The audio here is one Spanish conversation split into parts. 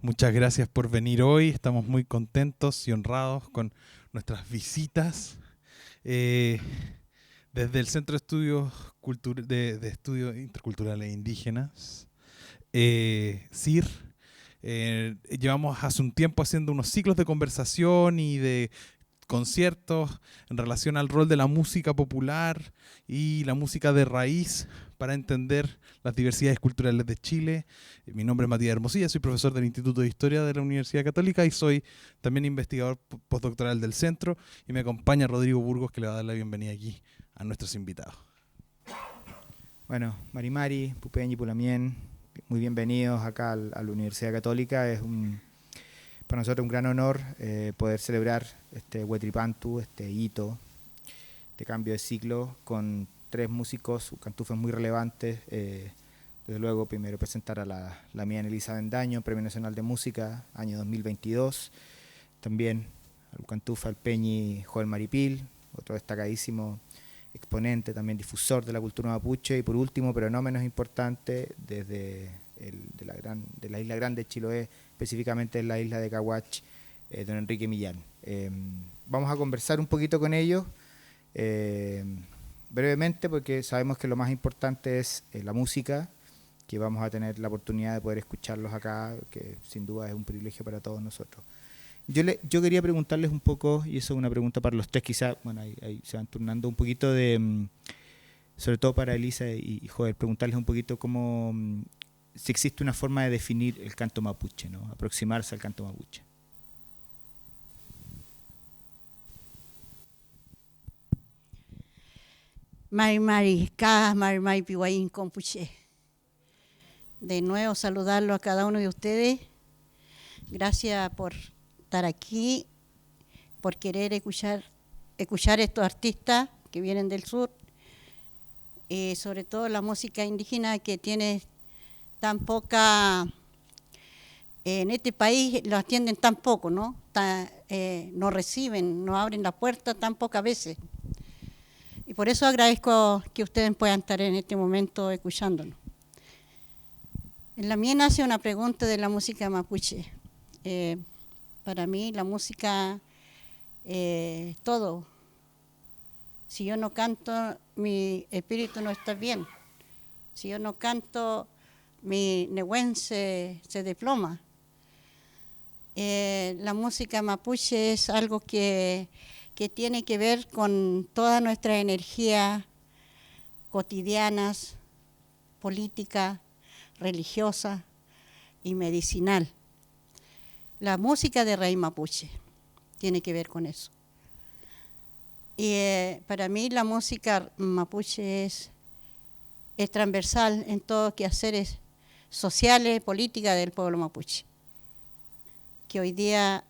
Muchas gracias por venir hoy. Estamos muy contentos y honrados con nuestras visitas eh, desde el Centro de Estudios de Estudios Interculturales Indígenas, CIR. Llevamos hace un tiempo haciendo unos ciclos de conversación y de conciertos en relación al rol de la música popular y la música de raíz para entender las diversidades culturales de Chile. Mi nombre es Matías Hermosilla, soy profesor del Instituto de Historia de la Universidad Católica y soy también investigador postdoctoral del centro, y me acompaña Rodrigo Burgos, que le va a dar la bienvenida aquí a nuestros invitados. Bueno, Mari, Pupeñi, Pulamien, muy bienvenidos acá a la Universidad Católica. Es para nosotros un gran honor poder celebrar este Huetripantu, este hito, este cambio de ciclo con tres músicos, cantufes muy relevantes. Desde luego, primero presentar a la mía Elisa Bendaño, Premio Nacional de Música, año 2022. También al cantufa, al Peñi Joel Maripil, otro destacadísimo exponente, también difusor de la cultura mapuche. Y por último, pero no menos importante, desde de la isla grande de Chiloé, específicamente en la isla de Cahuach, don Enrique Millán. Vamos a conversar un poquito con ellos, brevemente, porque sabemos que lo más importante es la música, que vamos a tener la oportunidad de poder escucharlos acá, que sin duda es un privilegio para todos nosotros. Yo quería preguntarles un poco, y eso es una pregunta para los tres, quizás, bueno, ahí se van turnando un poquito sobre todo para Elisa y Joel, preguntarles un poquito cómo, si existe una forma de definir el canto mapuche, ¿no? Aproximarse al canto mapuche. Mari, Pihuaín, Compuche. De nuevo saludarlo a cada uno de ustedes. Gracias por estar aquí, por querer escuchar estos artistas que vienen del sur, sobre todo la música indígena que tiene tan poca, en este país lo atienden tan poco, ¿no? No reciben, no abren la puerta tan pocas veces. Y por eso agradezco que ustedes puedan estar en este momento escuchándonos. En la mía nace una pregunta de la música mapuche. Para mí la música es todo. Si yo no canto, mi espíritu no está bien. Si yo no canto, mi nehuen se desploma. La música mapuche es algo que tiene que ver con toda nuestra energía cotidianas, política, religiosa y medicinal. La música de raíz mapuche tiene que ver con eso. Y para mí la música mapuche es transversal en todos los quehaceres sociales, políticas del pueblo mapuche. Que hoy día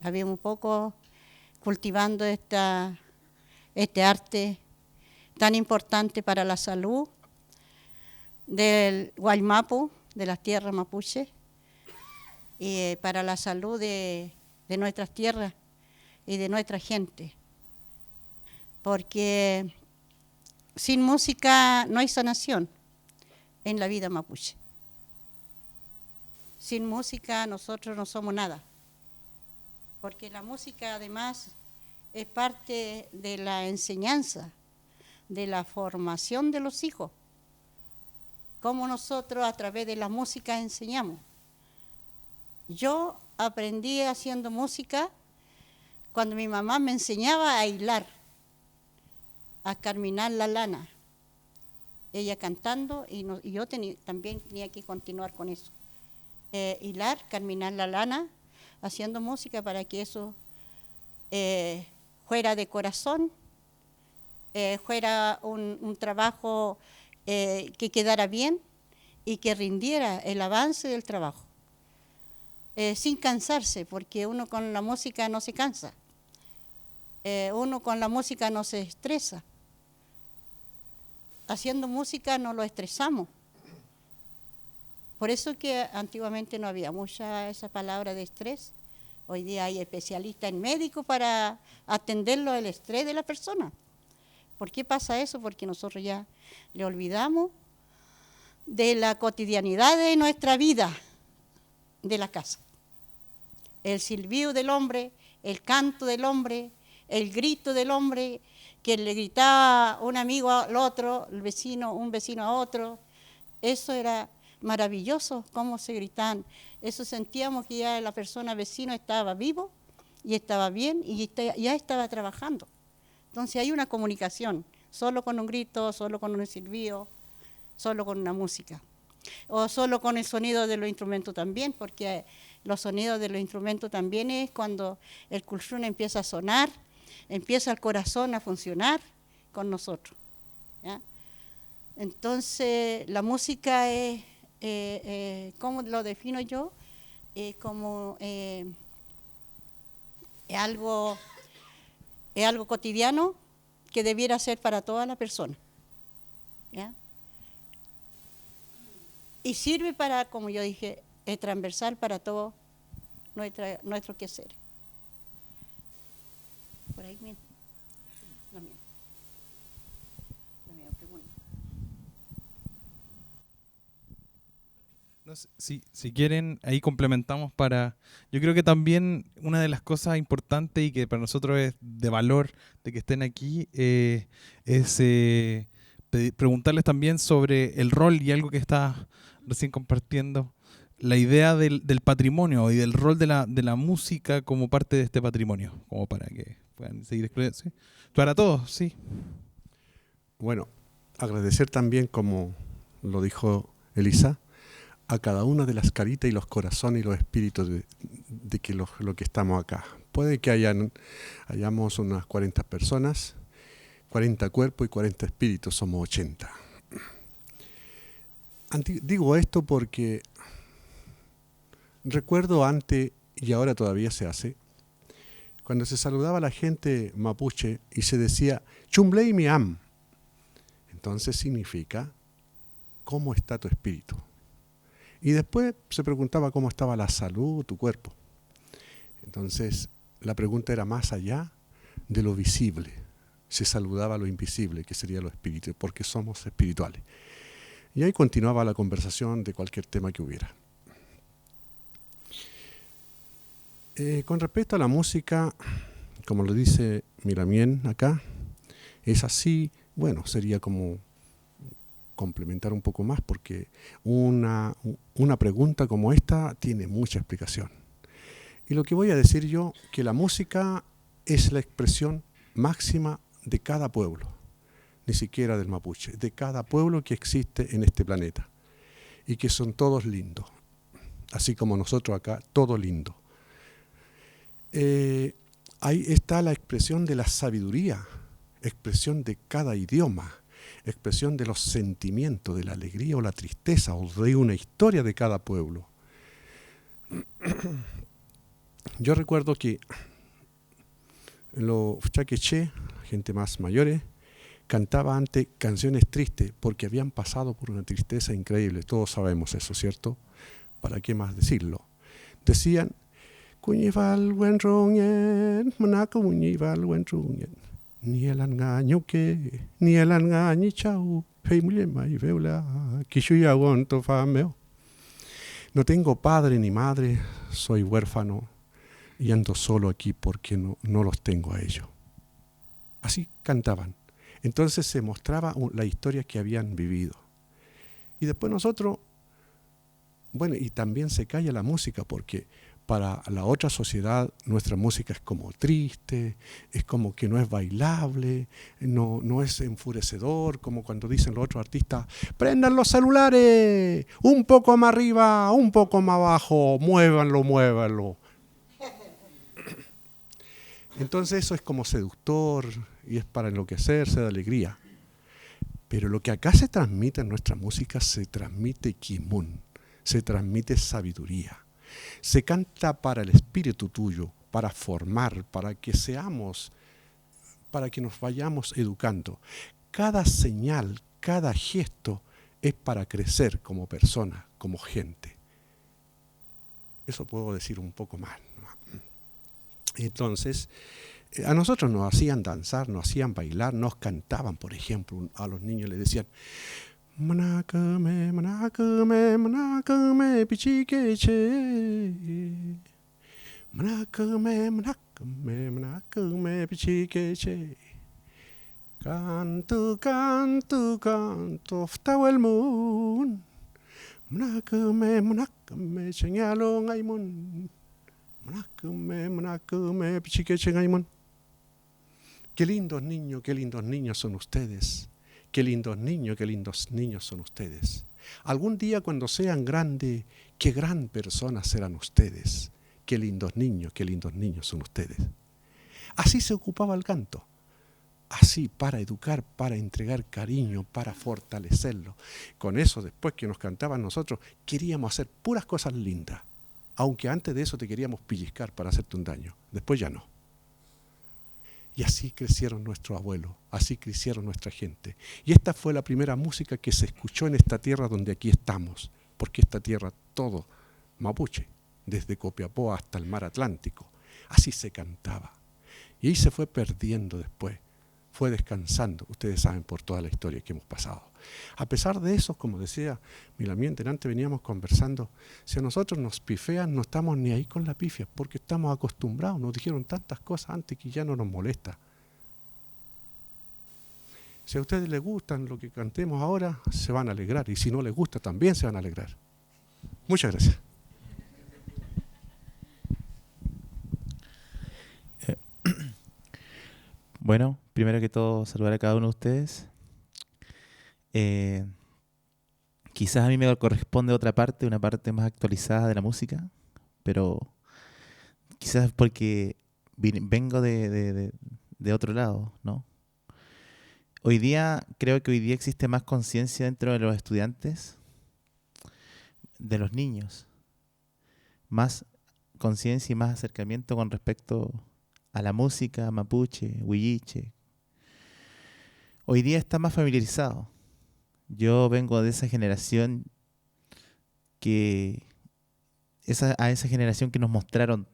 había un poco cultivando este arte tan importante para la salud del Guaymapu, de las tierras mapuche, y para la salud de nuestras tierras y de nuestra gente. Porque sin música no hay sanación en la vida mapuche. Sin música nosotros no somos nada. Porque la música además es parte de la enseñanza, de la formación de los hijos. Cómo nosotros a través de la música enseñamos. Yo aprendí haciendo música cuando mi mamá me enseñaba a hilar, a carminar la lana. Ella cantando y yo también tenía que continuar con eso. Hilar, carminar la lana, haciendo música para que eso fuera de corazón, fuera un trabajo que quedara bien y que rindiera el avance del trabajo. Sin cansarse, porque uno con la música no se cansa, uno con la música no se estresa. Haciendo música no lo estresamos. Por eso que antiguamente no había mucha esa palabra de estrés. Hoy día hay especialistas en médicos para atenderlo el estrés de la persona. ¿Por qué pasa eso? Porque nosotros ya le olvidamos de la cotidianidad de nuestra vida. de la casa. El silbido del hombre, el canto del hombre, el grito del hombre, que le gritaba un amigo al otro, un vecino a otro. Eso era maravilloso, cómo se gritaban. Eso sentíamos que ya la persona vecino estaba vivo y estaba bien y ya estaba trabajando. Entonces hay una comunicación, solo con un grito, solo con un silbido, solo con una música. O solo con el sonido de los instrumentos también, porque los sonidos de los instrumentos también es cuando el kulshun empieza a sonar, empieza el corazón a funcionar con nosotros, ¿ya? Entonces la música es, ¿cómo lo defino yo? Como es algo cotidiano que debiera ser para toda la persona, ¿ya? Y sirve para, como yo dije, es transversal para todo nuestro quehacer. Por ahí mismo. La mía pregunta. No sé, si quieren, ahí complementamos para... Yo creo que también una de las cosas importantes y que para nosotros es de valor de que estén aquí es preguntarles también sobre el rol y algo que está recién compartiendo, la idea del patrimonio y del rol de la música como parte de este patrimonio, como para que puedan seguir explorando. ¿Sí? Para todos, sí. Bueno, agradecer también, como lo dijo Elisa, a cada una de las caritas y los corazones y los espíritus de que lo que estamos acá. Puede que hayamos unas 40 personas, 40 cuerpos y 40 espíritus, somos 80. Digo esto porque recuerdo antes, y ahora todavía se hace, cuando se saludaba a la gente mapuche y se decía Chumblei miam, entonces significa ¿cómo está tu espíritu? Y después se preguntaba cómo estaba la salud, tu cuerpo. Entonces la pregunta era más allá de lo visible. Se saludaba lo invisible, que sería lo espiritual, porque somos espirituales. Y ahí continuaba la conversación de cualquier tema que hubiera. Con respecto a la música, como lo dice Miramien acá, es así, bueno, sería como complementar un poco más, porque una pregunta como esta tiene mucha explicación. Y lo que voy a decir yo, que la música es la expresión máxima de cada pueblo, ni siquiera del mapuche, de cada pueblo que existe en este planeta, y que son todos lindos, así como nosotros acá, todo lindo. Ahí está la expresión de la sabiduría, expresión de cada idioma, expresión de los sentimientos, de la alegría o la tristeza, o de una historia de cada pueblo. Yo recuerdo que los chaqueché, gente más mayores, cantaba antes canciones tristes porque habían pasado por una tristeza increíble. Todos sabemos eso, ¿cierto? ¿Para qué más decirlo? Decían, Cuñival buen rungen, manaco Cuñival buen rungen, ni el engaño que, ni el engaño chau, feimulema y veula, kishuya gonto fameo. No tengo padre ni madre, soy huérfano y ando solo aquí porque no los tengo a ellos. Así cantaban. Entonces se mostraba la historia que habían vivido. Y después nosotros, bueno, y también se calla la música porque para la otra sociedad nuestra música es como triste, es como que no es bailable, no es enfurecedor, como cuando dicen los otros artistas, prendan los celulares, un poco más arriba, un poco más abajo, muévanlo. Entonces eso es como seductor y es para enloquecerse de alegría. Pero lo que acá se transmite en nuestra música se transmite kimun, se transmite sabiduría. Se canta para el espíritu tuyo, para formar, para que nos vayamos educando. Cada señal, cada gesto es para crecer como persona, como gente. Eso puedo decir un poco más, ¿no? Entonces, a nosotros nos hacían danzar, nos hacían bailar, nos cantaban, por ejemplo, a los niños les decían, Manakame, manakame, manakame, pichikeche. Manakame, manakame, manakame, pichikeche. Canto, canto, canto, ftawel moon. Manakame, señalo ngaimon. Manakame, pichikeche ngaimon. Qué lindos niños son ustedes. Qué lindos niños son ustedes. Algún día cuando sean grandes, qué gran personas serán ustedes. Qué lindos niños son ustedes. Así se ocupaba el canto. Así, para educar, para entregar cariño, para fortalecerlo. Con eso, después que nos cantaban nosotros, queríamos hacer puras cosas lindas. Aunque antes de eso te queríamos pellizcar para hacerte un daño. Después ya no. Y así crecieron nuestros abuelos, así crecieron nuestra gente. Y esta fue la primera música que se escuchó en esta tierra donde aquí estamos. Porque esta tierra, todo mapuche, desde Copiapó hasta el mar Atlántico. Así se cantaba. Y ahí se fue perdiendo después. Fue descansando, ustedes saben por toda la historia que hemos pasado. A pesar de eso, como decía Milamiente, antes veníamos conversando, si a nosotros nos pifean, no estamos ni ahí con la pifia, porque estamos acostumbrados, nos dijeron tantas cosas antes que ya no nos molesta. Si a ustedes les gustan lo que cantemos ahora, se van a alegrar, y si no les gusta, también se van a alegrar. Muchas gracias. Bueno, primero que todo, saludar a cada uno de ustedes. Quizás a mí me corresponde otra parte, una parte más actualizada de la música, pero quizás porque vengo de otro lado, ¿no? Creo que hoy día existe más conciencia dentro de los estudiantes, de los niños, más conciencia y más acercamiento con respecto a la música mapuche, huilliche. Hoy día está más familiarizado. Yo vengo de esa generación a esa generación que nos mostraron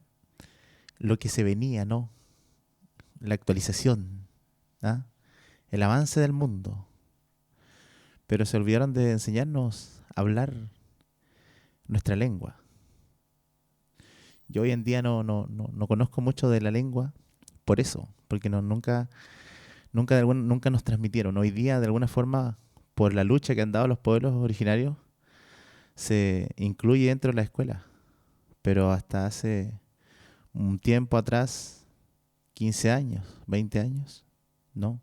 lo que se venía, ¿no? La actualización, ¿ah? El avance del mundo. Pero se olvidaron de enseñarnos a hablar nuestra lengua. Yo hoy en día no conozco mucho de la lengua por eso, porque nunca nos transmitieron. Hoy día, de alguna forma, por la lucha que han dado los pueblos originarios, se incluye dentro de la escuela. Pero hasta hace un tiempo atrás, 15 años, 20 años, no.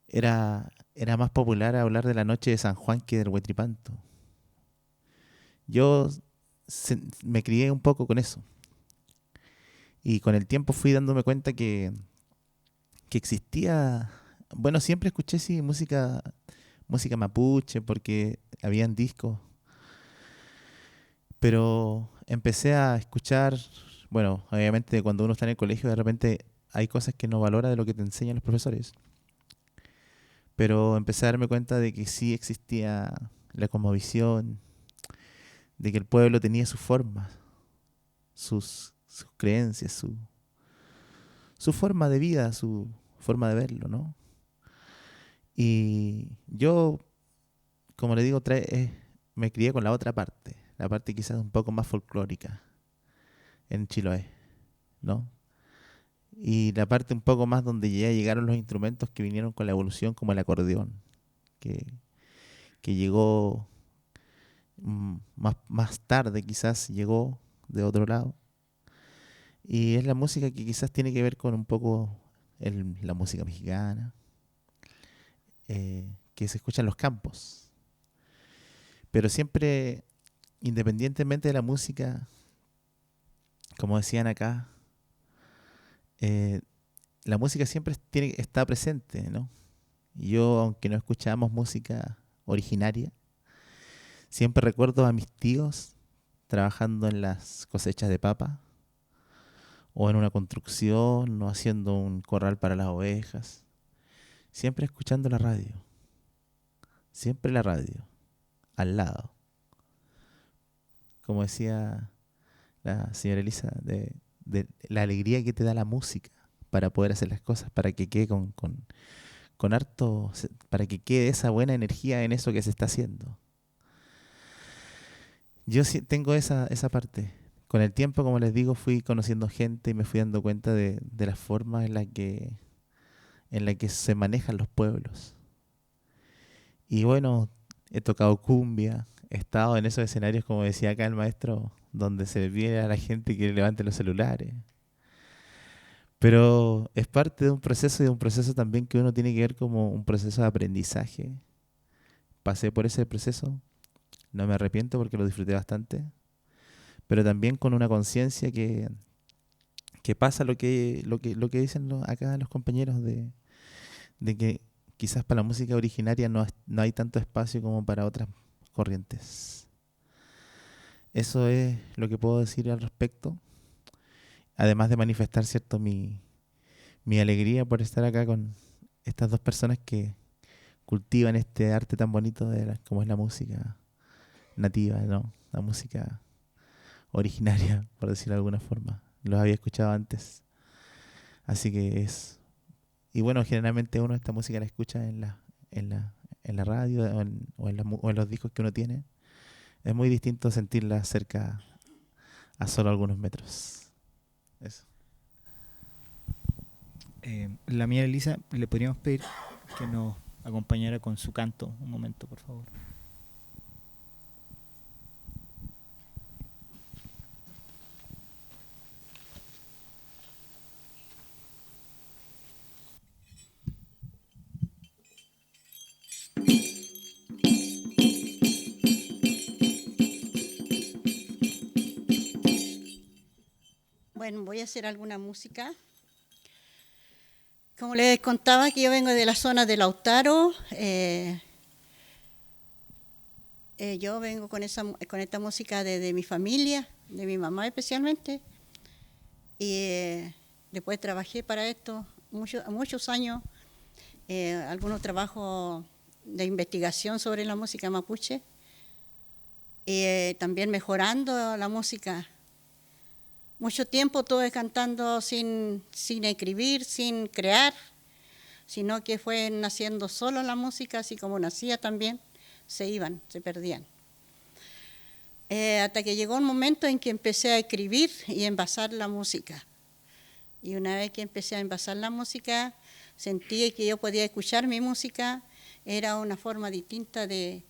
Era más popular hablar de la noche de San Juan que del Huaytripantu. Yo me crié un poco con eso. Y con el tiempo fui dándome cuenta que existía... Bueno, siempre escuché sí música mapuche porque habían discos. Pero empecé a escuchar... Bueno, obviamente cuando uno está en el colegio de repente hay cosas que no valora de lo que te enseñan los profesores. Pero empecé a darme cuenta de que sí existía la cosmovisión, de que el pueblo tenía sus formas, sus creencias, su forma de vida, su forma de verlo, ¿no? Y yo, como le digo, me crié con la otra parte, la parte quizás un poco más folclórica en Chiloé, ¿no? Y la parte un poco más donde ya llegaron los instrumentos que vinieron con la evolución, como el acordeón, que llegó más tarde, quizás llegó de otro lado. Y es la música que quizás tiene que ver con un poco la música mexicana, que se escucha en los campos. Pero siempre, independientemente de la música, como decían acá, la música siempre está presente, ¿no? Y yo, aunque no escuchábamos música originaria, siempre recuerdo a mis tíos trabajando en las cosechas de papa, o en una construcción, o haciendo un corral para las ovejas. Siempre escuchando la radio. Siempre la radio. Al lado. Como decía la señora Elisa, de la alegría que te da la música para poder hacer las cosas, para que quede con con harto, para que quede esa buena energía en eso que se está haciendo. Yo sí tengo esa parte. Con el tiempo, como les digo, fui conociendo gente y me fui dando cuenta de las formas en la que se manejan los pueblos. Y bueno, he tocado cumbia, he estado en esos escenarios, como decía acá el maestro, donde se ve a la gente que levante los celulares. Pero es parte de un proceso y de un proceso también que uno tiene que ver como un proceso de aprendizaje. Pasé por ese proceso, no me arrepiento porque lo disfruté bastante, pero también con una conciencia que pasa lo que dicen acá los compañeros de que quizás para la música originaria no hay tanto espacio como para otras corrientes. Eso es lo que puedo decir al respecto. Además de manifestar, cierto, mi alegría por estar acá con estas dos personas que cultivan este arte tan bonito como es la música nativa, ¿no? La música originaria, por decirlo de alguna forma. Los había escuchado antes. Así que es... Y bueno, generalmente uno esta música la escucha en la radio o en los discos que uno tiene. Es muy distinto sentirla cerca a solo algunos metros. Eso. La mía, Elisa, le podríamos pedir que nos acompañara con su canto un momento, por favor. Bueno, voy a hacer alguna música. Como les contaba, que yo vengo de la zona de Lautaro. Yo vengo con esta música de mi familia, de mi mamá especialmente. Y después trabajé para esto muchos años, algunos trabajos de investigación sobre la música mapuche, y también mejorando la música. Mucho tiempo estuve cantando sin escribir, sin crear, sino que fue naciendo solo la música, así como nacía también, se perdían. Hasta que llegó un momento en que empecé a escribir y a envasar la música. Y una vez que empecé a envasar la música, sentí que yo podía escuchar mi música, era una forma distinta de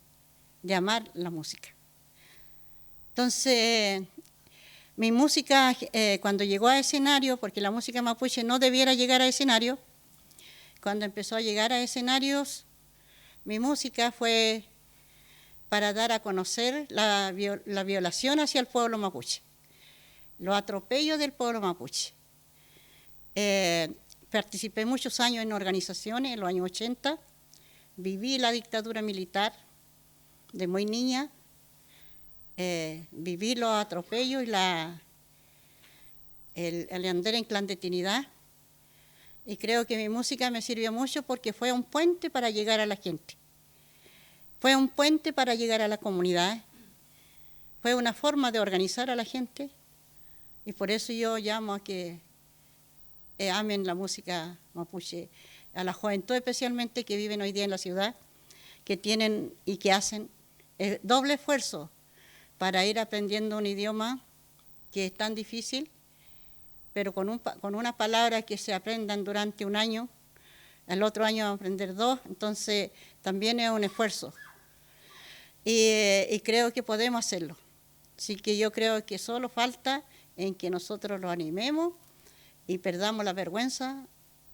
amar la música. Entonces, mi música, cuando llegó a escenario, porque la música mapuche no debiera llegar a escenario, cuando empezó a llegar a escenarios, mi música fue para dar a conocer la violación hacia el pueblo mapuche, los atropellos del pueblo mapuche. Participé muchos años en organizaciones, en los años 80, viví la dictadura militar de muy niña, viví los atropellos y el andar en clandestinidad, y creo que mi música me sirvió mucho porque fue un puente para llegar a la gente, fue un puente para llegar a la comunidad, fue una forma de organizar a la gente, y por eso yo llamo a que amen la música mapuche, a la juventud especialmente que viven hoy día en la ciudad, que tienen y que hacen doble esfuerzo para ir aprendiendo un idioma que es tan difícil, pero con una palabra que se aprendan durante un año, el otro año aprender 2, entonces también es un esfuerzo. Y creo que podemos hacerlo. Así que yo creo que solo falta en que nosotros lo animemos y perdamos la vergüenza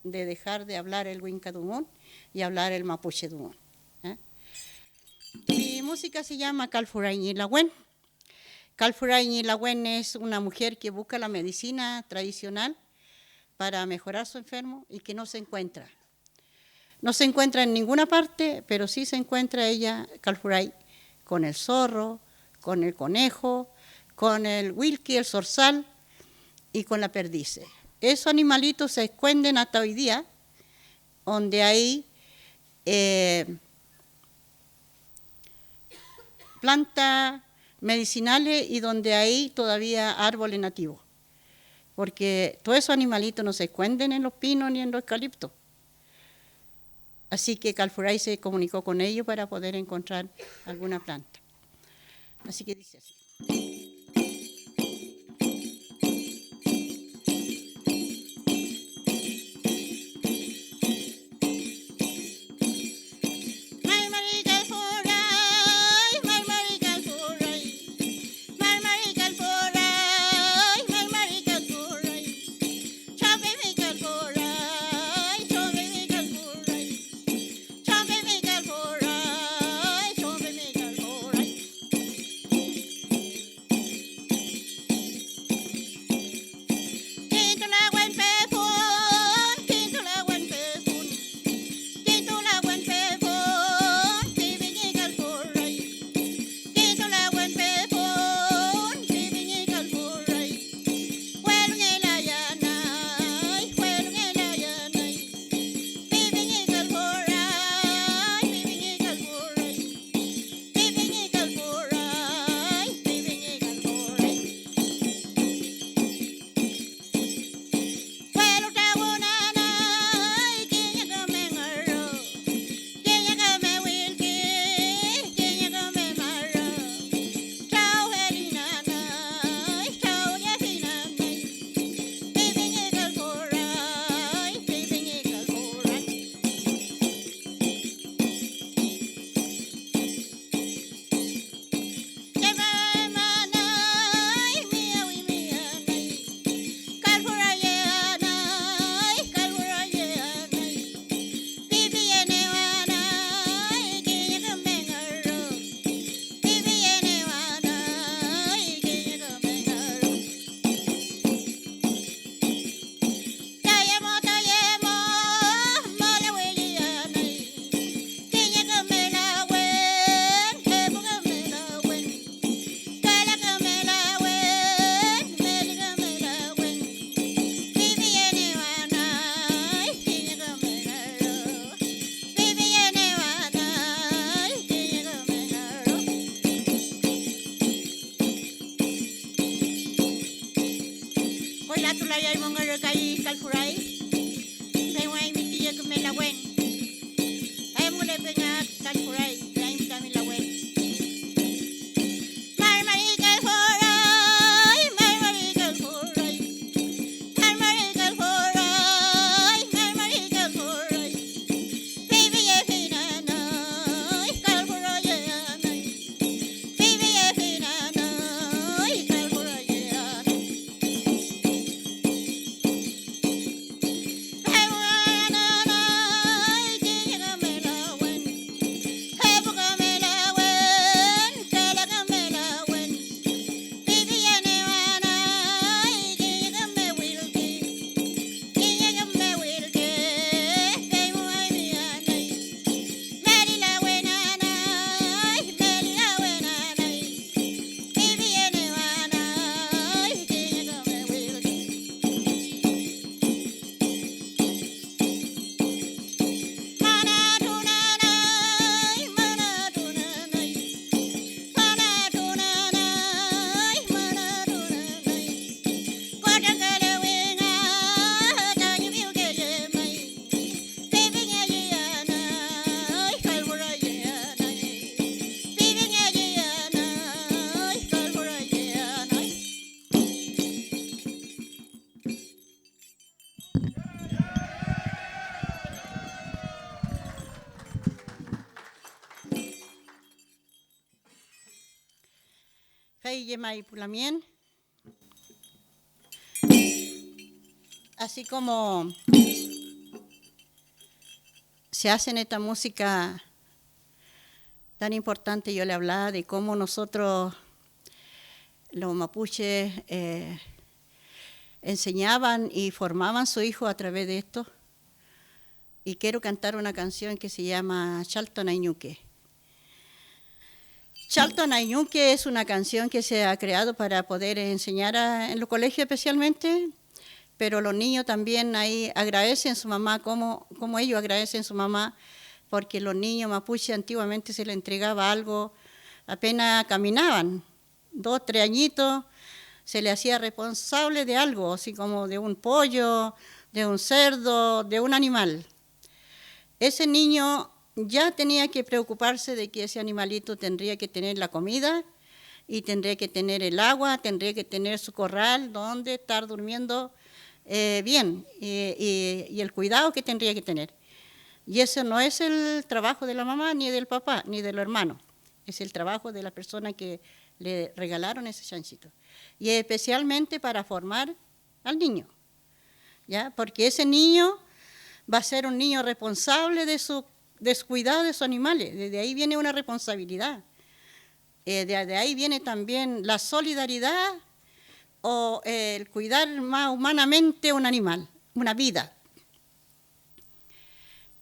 de dejar de hablar el Winca Dumún y hablar el Mapuche Dumún. Mi música se llama Calfurañi Lagüen. Calfurañi Lagüen es una mujer que busca la medicina tradicional para mejorar su enfermo y que no se encuentra. No se encuentra en ninguna parte, pero sí se encuentra ella, Calfuray, con el zorro, con el conejo, con el wilki, el zorzal y con la perdice. Esos animalitos se esconden hasta hoy día, donde hay plantas medicinales y donde hay todavía árboles nativos. Porque todos esos animalitos no se esconden en los pinos ni en los eucaliptos. Así que Calfuray se comunicó con ellos para poder encontrar alguna planta. Así que dice así. Así como se hace en esta música tan importante, yo le hablaba de cómo nosotros, los mapuches, enseñaban y formaban a su hijo a través de esto. Y quiero cantar una canción que se llama Chalton Ayñuque. Chalton Ayñuque es una canción que se ha creado para poder enseñar en los colegios especialmente, pero los niños también ahí agradecen a su mamá, como ellos agradecen a su mamá, porque los niños mapuches antiguamente se les entregaba algo, apenas caminaban, 2, 3 añitos, se les hacía responsable de algo, así como de un pollo, de un cerdo, de un animal. ese niño ya tenía que preocuparse de que ese animalito tendría que tener la comida y tendría que tener el agua, tendría que tener su corral donde estar durmiendo bien y el cuidado que tendría que tener. Y eso no es el trabajo de la mamá, ni del papá, ni de los hermanos. Es el trabajo de la persona que le regalaron ese chanchito. Y especialmente para formar al niño, ¿ya? Porque ese niño va a ser un niño responsable de su cuidado de sus animales. Desde ahí viene una responsabilidad. De ahí viene también la solidaridad o el cuidar más humanamente un animal, una vida.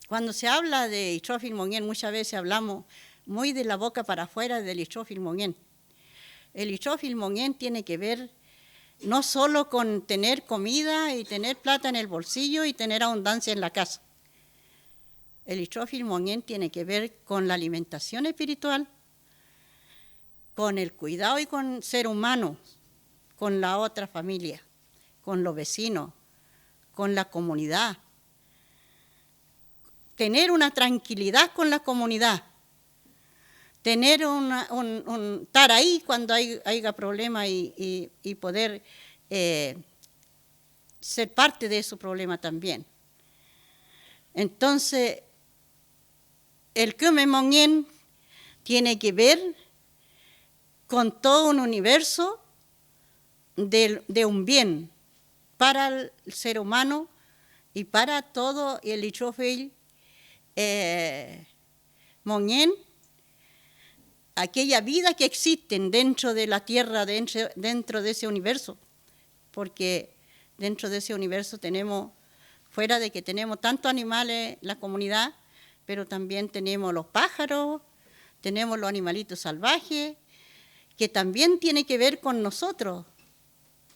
Cuando se habla de Ichthyophil monien, muchas veces hablamos muy de la boca para afuera del Ichthyophil monien. El Ichthyophil monien tiene que ver no solo con tener comida y tener plata en el bolsillo y tener abundancia en la casa. El Ichthyophil monien tiene que ver con la alimentación espiritual, con el cuidado y con ser humano, con la otra familia, con los vecinos, con la comunidad. Tener una tranquilidad con la comunidad, tener estar ahí cuando haya problemas y poder ser parte de su problema también. Entonces, el Kyume monien tiene que ver con todo un universo de un bien para el ser humano y para todo el Ichthyophil monien, aquella vida que existen dentro de la tierra, dentro de ese universo, porque dentro de ese universo tenemos, fuera de que tenemos tantos animales, la comunidad, pero también tenemos los pájaros, tenemos los animalitos salvajes, que también tiene que ver con nosotros.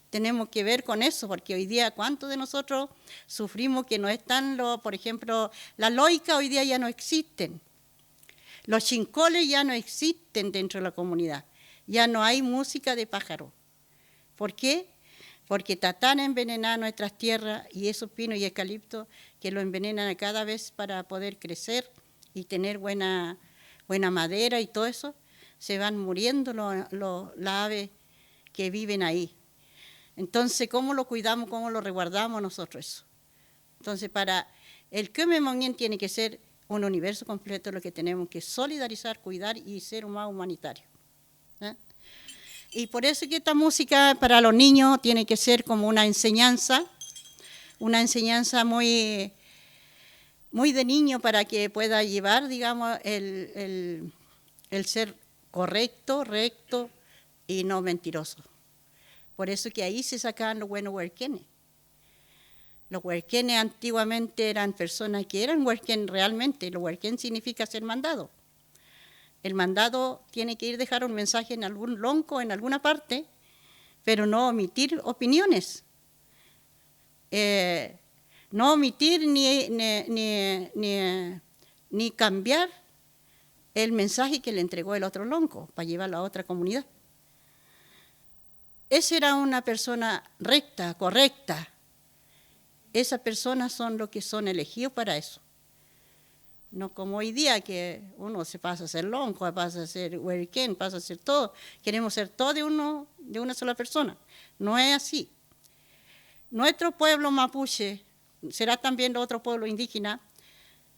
Tenemos que ver con eso, porque hoy día, ¿cuántos de nosotros sufrimos que no están, por ejemplo, las loicas hoy día ya no existen? Los chincoles ya no existen dentro de la comunidad. Ya no hay música de pájaro. ¿Por qué? Porque tratan de envenenar nuestras tierras y esos pinos y eucaliptos que lo envenenan cada vez para poder crecer y tener buena madera y todo eso, se van muriendo las aves que viven ahí. Entonces, ¿cómo lo cuidamos, cómo lo resguardamos nosotros eso? Entonces, para el Kyume monien tiene que ser un universo completo lo que tenemos que solidarizar, cuidar y ser más humanitario. ¿Eh? Y por eso que esta música para los niños tiene que ser como una enseñanza muy, muy de niño para que pueda llevar, digamos, el ser correcto, recto y no mentiroso. Por eso que ahí se sacaban los buenos huerquenes. Los huerquenes antiguamente eran personas que eran huerquén realmente. Los huerquén significa ser mandado. El mandado tiene que ir a dejar un mensaje en algún lonco, en alguna parte, pero no omitir opiniones. No omitir ni cambiar el mensaje que le entregó el otro lonco para llevarlo a otra comunidad. Esa era una persona recta, correcta. Esas personas son los que son elegidos para eso. No como hoy día que uno se pasa a ser lonco, pasa a ser huerquén, pasa a ser todo. Queremos ser todo de una sola persona. No es así. Nuestro pueblo mapuche, será también otro pueblo indígena,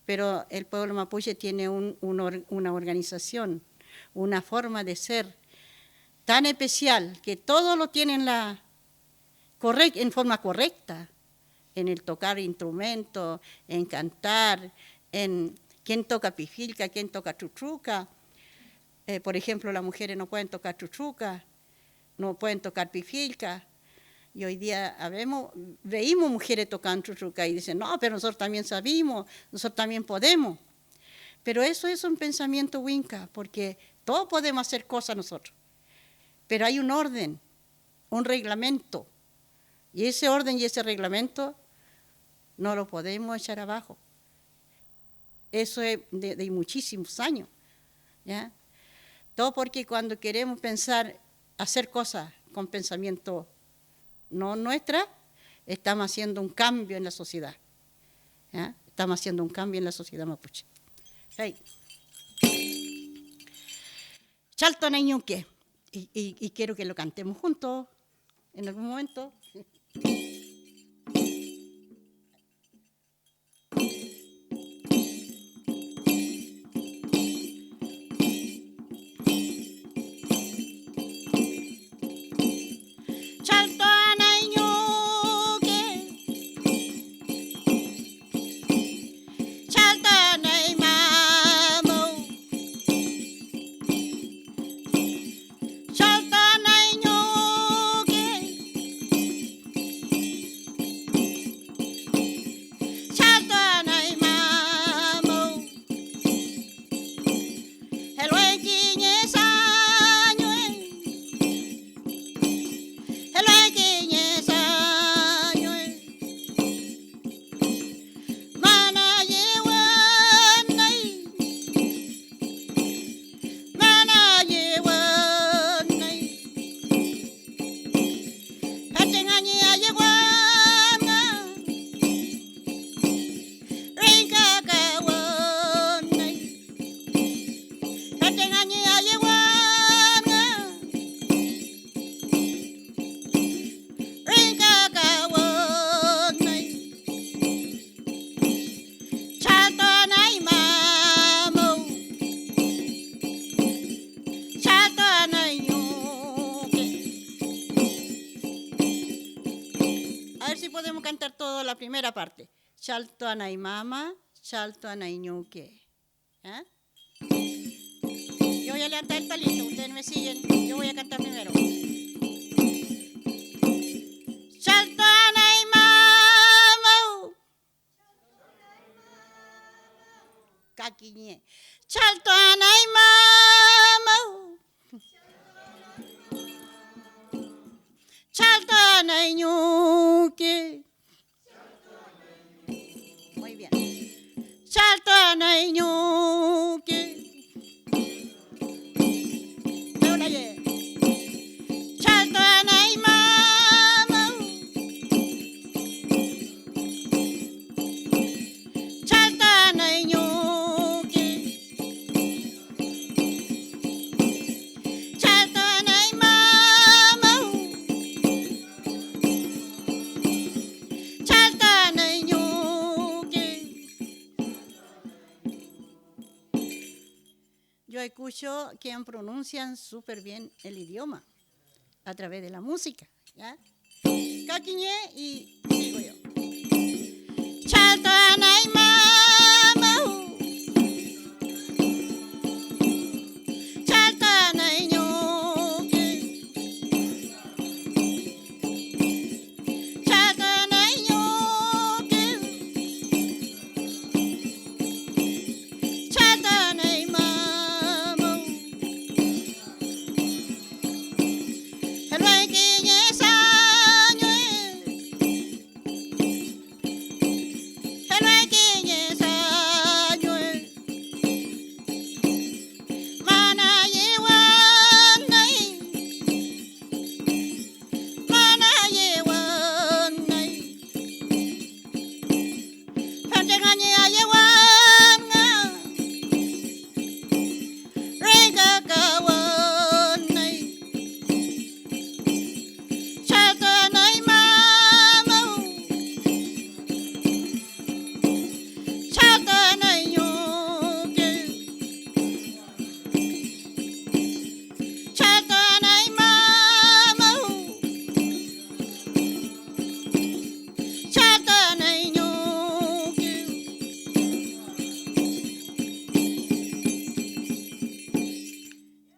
pero el pueblo mapuche tiene una organización, una forma de ser tan especial que todo lo tienen en forma correcta, en el tocar instrumentos, en cantar, en quién toca pifilca, quién toca chuchuca. Por ejemplo, las mujeres no pueden tocar chuchuca, no pueden tocar pifilca. Y hoy día veíamos mujeres tocando chuchuca y dicen, no, pero nosotros también sabemos, nosotros también podemos. Pero eso es un pensamiento winca, porque todos podemos hacer cosas nosotros. Pero hay un orden, un reglamento. Y ese orden y ese reglamento no lo podemos echar abajo. Eso es de muchísimos años, ¿ya? Todo porque cuando queremos hacer cosas con pensamiento no nuestra, estamos haciendo un cambio en la sociedad, ¿ya? estamos haciendo un cambio en la sociedad mapuche. Hey. Chalto Nañuque. Y quiero que lo cantemos juntos en algún momento. Primera parte. Chalto Anaimama, Chalto Anaiñuque. ¿Eh? Yo voy a levantar el palito, ustedes me siguen, yo voy a cantar primero. Chalto Anaimama, Caquiñé. Chalto Anaimama, Chalto Anaiñuque. Muy bien. Chalto Anaiñuque. Chalto Anaimama. Chalto Anaiñuque. Chalto Anaimama. Chalto Anaiñuque. Yo escucho que pronuncian súper bien el idioma a través de la música, ¿ya? Caquiñé y sigo yo. Chalto Anaimama, Chalto Anaiñuque, Chalto Anaiñuque, Chalto Anaimama.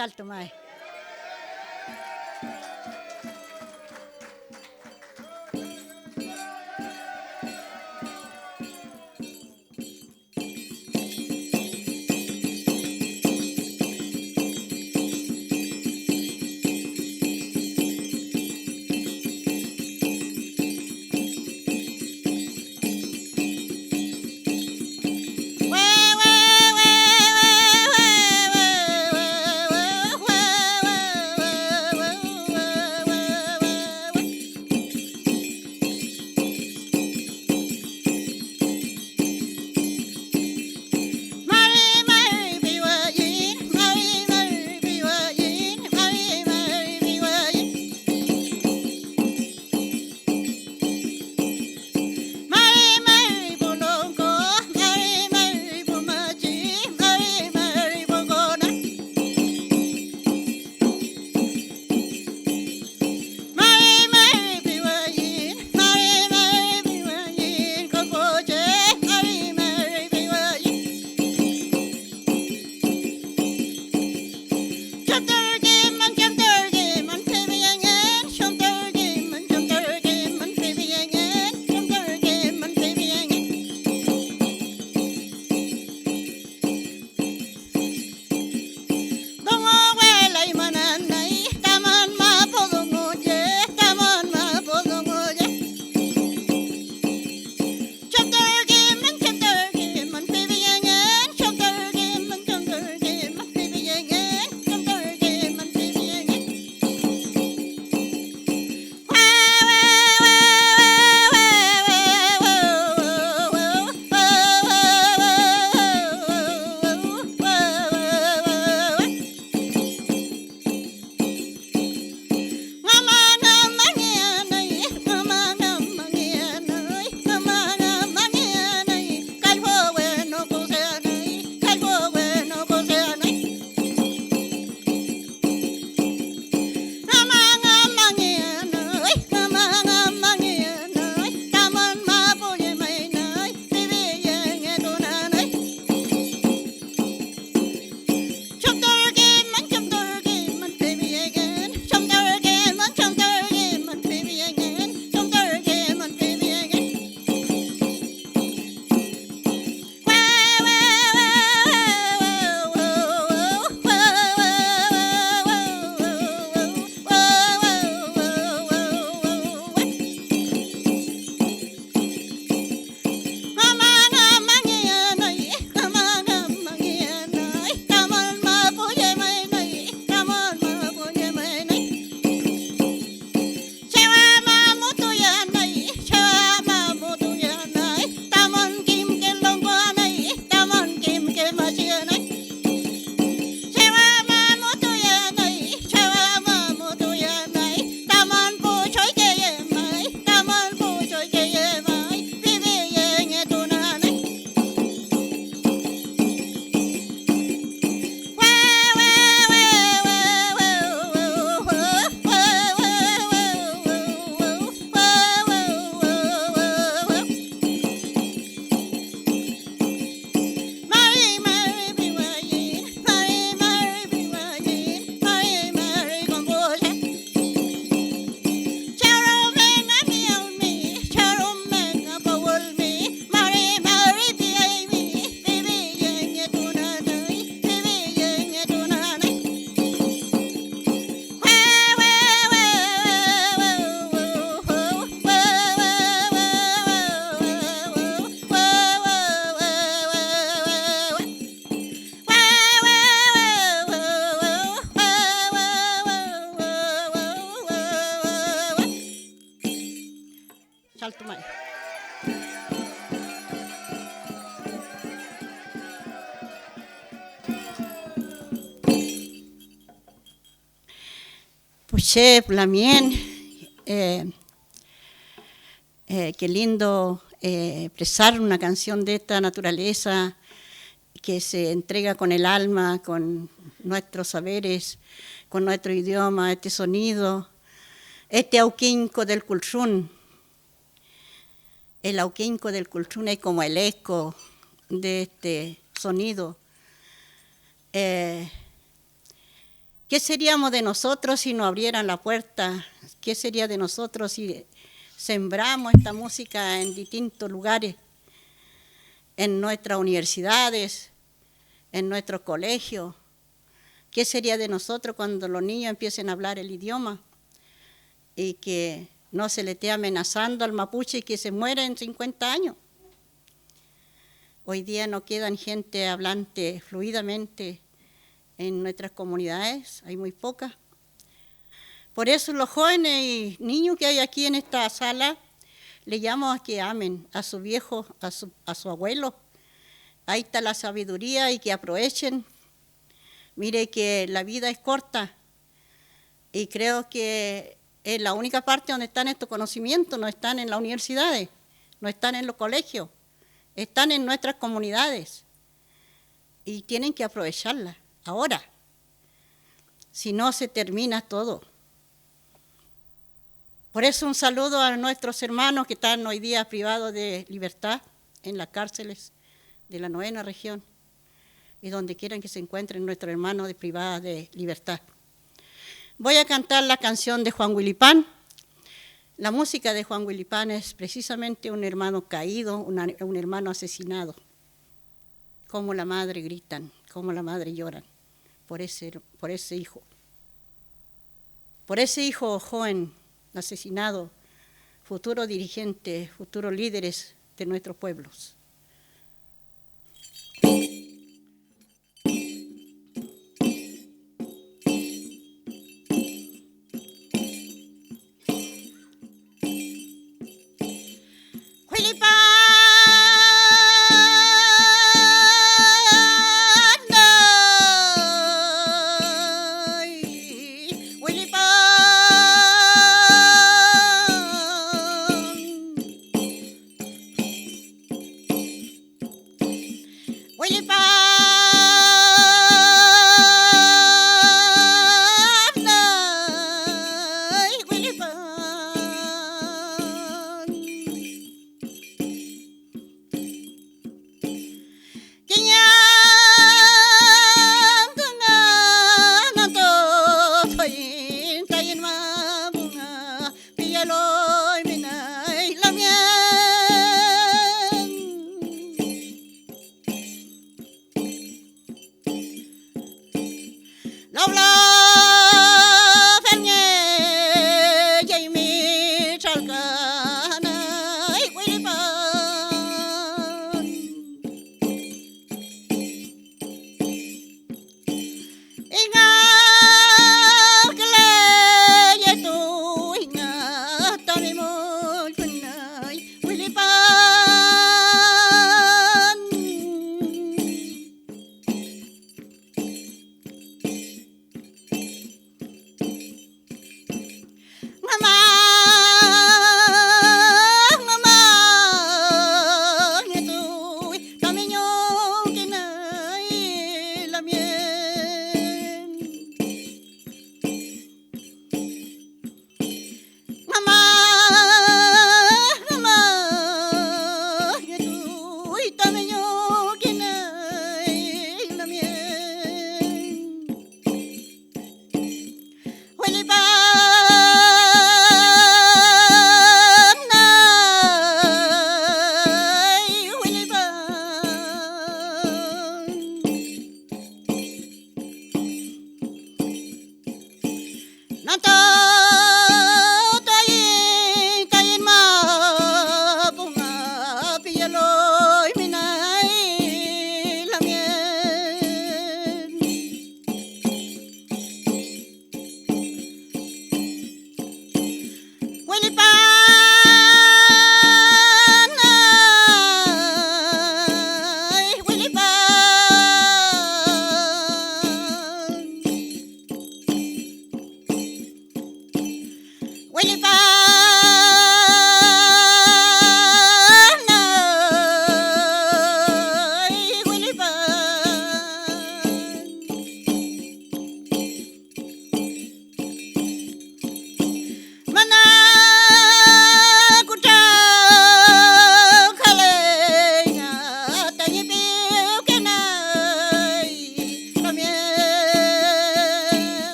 Chalto Mae. Chaltumay. Puché, Plamien, qué lindo expresar una canción de esta naturaleza que se entrega con el alma, con nuestros saberes, con nuestro idioma, este sonido, este auquinco del culchún. El auquinco del culchún es como el eco de este sonido. ¿Qué seríamos de nosotros si nos abrieran la puerta? ¿Qué sería de nosotros si sembramos esta música en distintos lugares? En nuestras universidades, en nuestros colegios. ¿Qué sería de nosotros cuando los niños empiecen a hablar el idioma? Y que no se le esté amenazando al mapuche y que se muera en 50 años. Hoy día no quedan gente hablante fluidamente en nuestras comunidades, hay muy pocas. Por eso los jóvenes y niños que hay aquí en esta sala, le llamo a que amen a su viejo, a su abuelo. Ahí está la sabiduría y que aprovechen. Mire que la vida es corta y creo que es la única parte donde están estos conocimientos, no están en las universidades, no están en los colegios, están en nuestras comunidades y tienen que aprovecharlas ahora, si no se termina todo. Por eso un saludo a nuestros hermanos que están hoy día privados de libertad en las cárceles de la 9ª región y donde quieran que se encuentren nuestros hermanos privados de libertad. Voy a cantar la canción de Juan Huilipán. La música de Juan Huilipán es precisamente un hermano caído, un hermano asesinado. Cómo la madre gritan, cómo la madre lloran por ese hijo. Por ese hijo joven asesinado, futuro dirigente, futuros líderes de nuestros pueblos.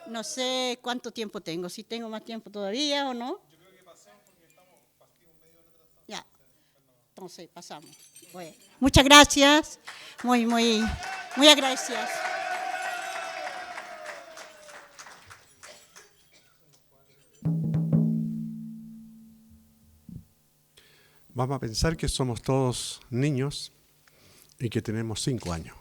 No sé cuánto tiempo tengo, si tengo más tiempo todavía o no. Yo creo que pasemos porque estamos partidos medio retrasados. Ya, entonces pasamos. Bueno, muchas gracias, muy agradecidas. Vamos a pensar que somos todos niños y que tenemos 5 años.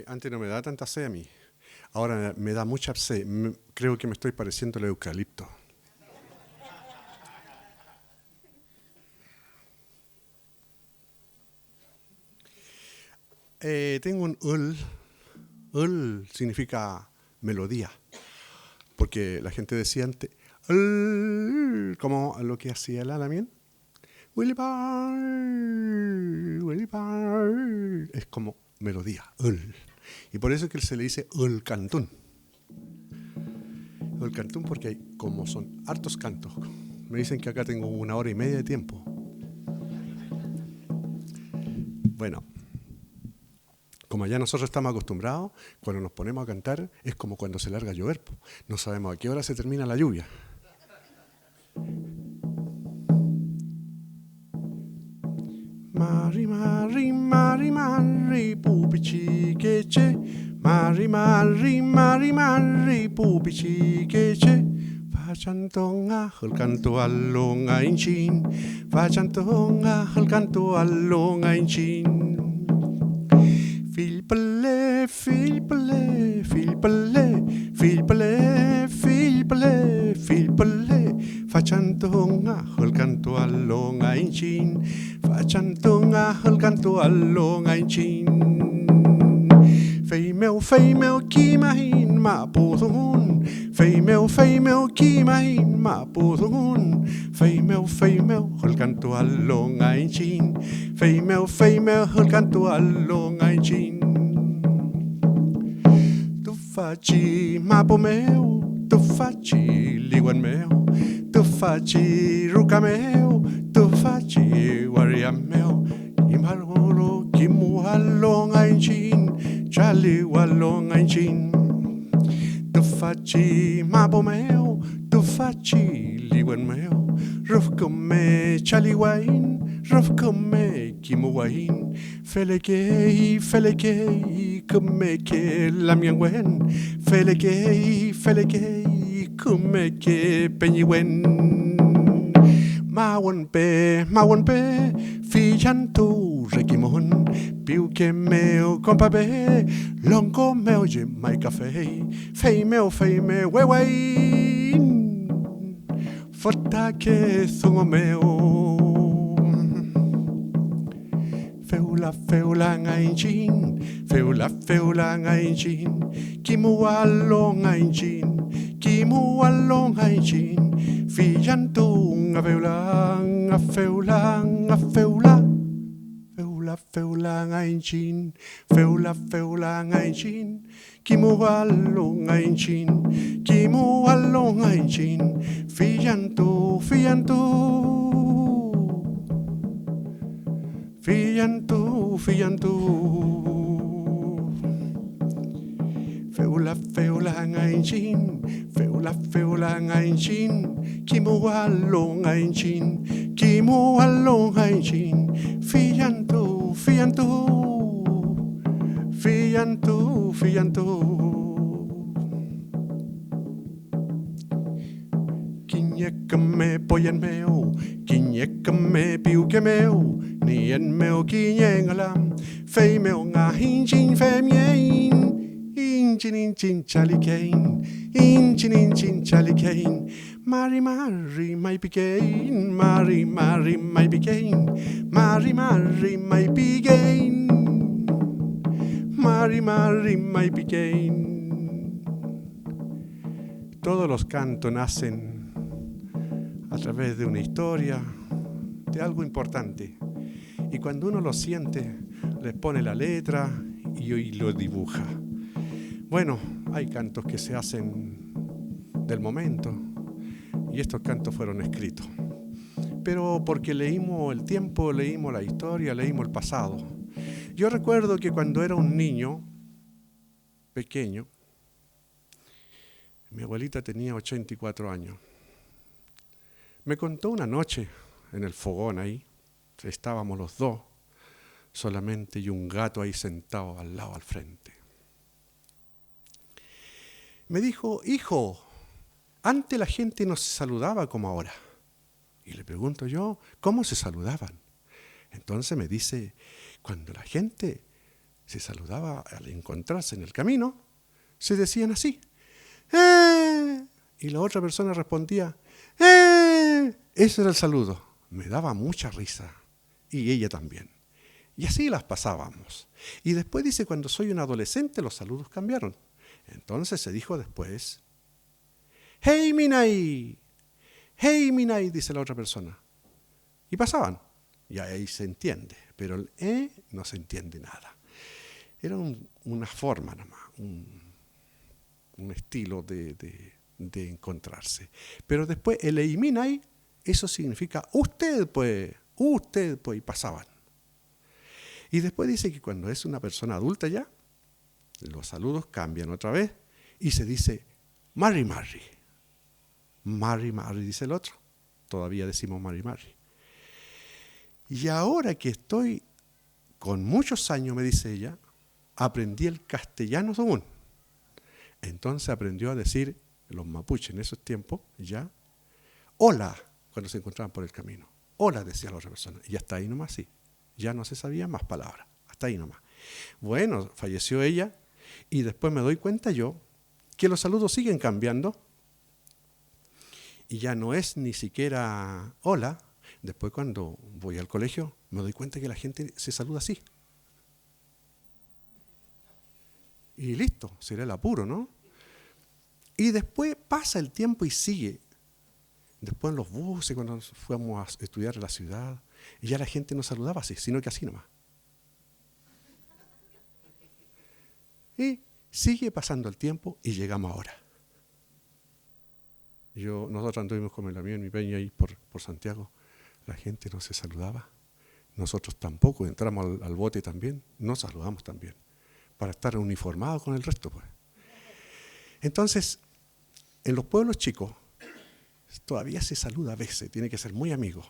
Antes no me da tanta sed a mí. Ahora me da mucha sed. Creo que me estoy pareciendo al eucalipto. Tengo un ul. Ul significa melodía. Porque la gente decía antes, como lo que hacía el Alamien. Willy Bar, Willy Bar. Es como melodía, y por eso es que se le dice el cantún. El cantún porque hay, como son hartos cantos. Me dicen que acá tengo 1 hora y media de tiempo. Bueno, como ya nosotros estamos acostumbrados, cuando nos ponemos a cantar es como cuando se larga a llover. No sabemos a qué hora se termina la lluvia. Mari, mari, mari, mari, pupici che c'è. Mari, mari, mari, mari, pupici che c'è. Facciantonga, il canto allonga in cin. Facciantonga, il canto allonga in cin. Filpele, filpele, filpele, filpele, filpele, filpele. Facciantonga, il canto allonga in cin. Facciantonga, il canto allonga in cin. Fei meu, ki mahin ma puthun. Fei meu, ki mahin ma puthun. Fei meu, il canto allonga in cin. Fei meu, il canto allonga in cin. Tu facci mapo meu, tu facci liguan meu, tu facci ruca meu, tu facci waria meu. Imarolo kimu allonga in cin, chali allonga in cin. Tu facci mapo meu, tu facci liguan meu, ruf come chali wain, ruf come kimu wain. Felekei, come ke la mian wen. Felekei, come ke penyi wen. Mawon pe, fijantu rekimon. Piu que meu compa be, longo meu je mai café. Fei meu, we. Fota que zungo meu. Feula ngain chin, feula ngain chin. Kimu along ngain chin, kimu along ngain chin. Fijantung a feula, feula ngain chin, feula ngain chin, kimu allo ngain chin, kimu allo ngain chin, fiyantu, fiyantu, feula ngain chin, feula ngain chin, kimu allo ngain chin, kimu allo ngain chin, fiyantu, Kinyekame poyen meo, kinyekame piuke meo, nien meo kinyengalam, fei meo nga hinchin femien. Inchin chalikein, inchin chalikein, Mari my pigain, Mari my pigain, Mari my pigain, Mari my pigain. Todos los cantos nacen a través de una historia, de algo importante. Y cuando uno lo siente, le pone la letra y lo dibuja. Bueno, hay cantos que se hacen del momento y estos cantos fueron escritos. Pero porque leímos el tiempo, leímos la historia, leímos el pasado. Yo recuerdo que cuando era un niño pequeño, mi abuelita tenía 84 años. Me contó una noche en el fogón ahí, estábamos los dos solamente y un gato ahí sentado al lado, al frente. Me dijo, hijo, antes la gente no se saludaba como ahora. Y le pregunto yo, ¿cómo se saludaban? Entonces me dice, cuando la gente se saludaba al encontrarse en el camino, se decían así. Y la otra persona respondía, ese era el saludo. Me daba mucha risa. Y ella también. Y así las pasábamos. Y después dice, cuando soy un adolescente, los saludos cambiaron. Entonces se dijo después, hey Minay, dice la otra persona. Y pasaban. Y ahí se entiende. Pero el no se entiende nada. Era una forma nomás, un estilo de encontrarse. Pero después el Eiminay, eso significa usted pues, y pasaban. Y después dice que cuando es una persona adulta ya, los saludos cambian otra vez y se dice Mari, dice el otro. Todavía decimos Mari. Y ahora que estoy con muchos años, me dice ella, aprendí el castellano según. Entonces aprendió a decir, los mapuches en esos tiempos, ya, hola, cuando se encontraban por el camino. Hola, decía la otra persona. Y hasta ahí nomás, sí. Ya no se sabían más palabras. Hasta ahí nomás. Bueno, falleció ella y después me doy cuenta yo que los saludos siguen cambiando y ya no es ni siquiera hola. Después cuando voy al colegio me doy cuenta que la gente se saluda así. Y listo, será el apuro, ¿no? Y después pasa el tiempo y sigue. Después en los buses, cuando fuimos a estudiar en la ciudad, y ya la gente no saludaba así, sino que así nomás. Y sigue pasando el tiempo y llegamos ahora. Nosotros anduvimos con el amigo en mi peña ahí por Santiago. La gente no se saludaba. Nosotros tampoco, entramos al bote también, no saludamos también. Para estar uniformados con el resto, pues. Entonces, en los pueblos chicos, todavía se saluda a veces, tiene que ser muy amigo.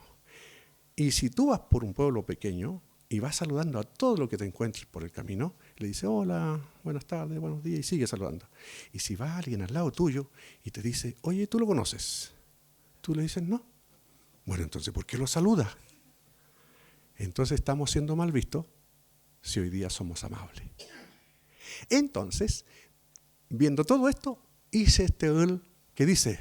Y si tú vas por un pueblo pequeño y vas saludando a todo lo que te encuentres por el camino, le dices, hola, buenas tardes, buenos días, y sigue saludando. Y si va alguien al lado tuyo y te dice, oye, ¿tú lo conoces? Tú le dices, no. Bueno, entonces, ¿por qué lo saludas? Entonces estamos siendo mal vistos si hoy día somos amables. Entonces, viendo todo esto, hice este que dice,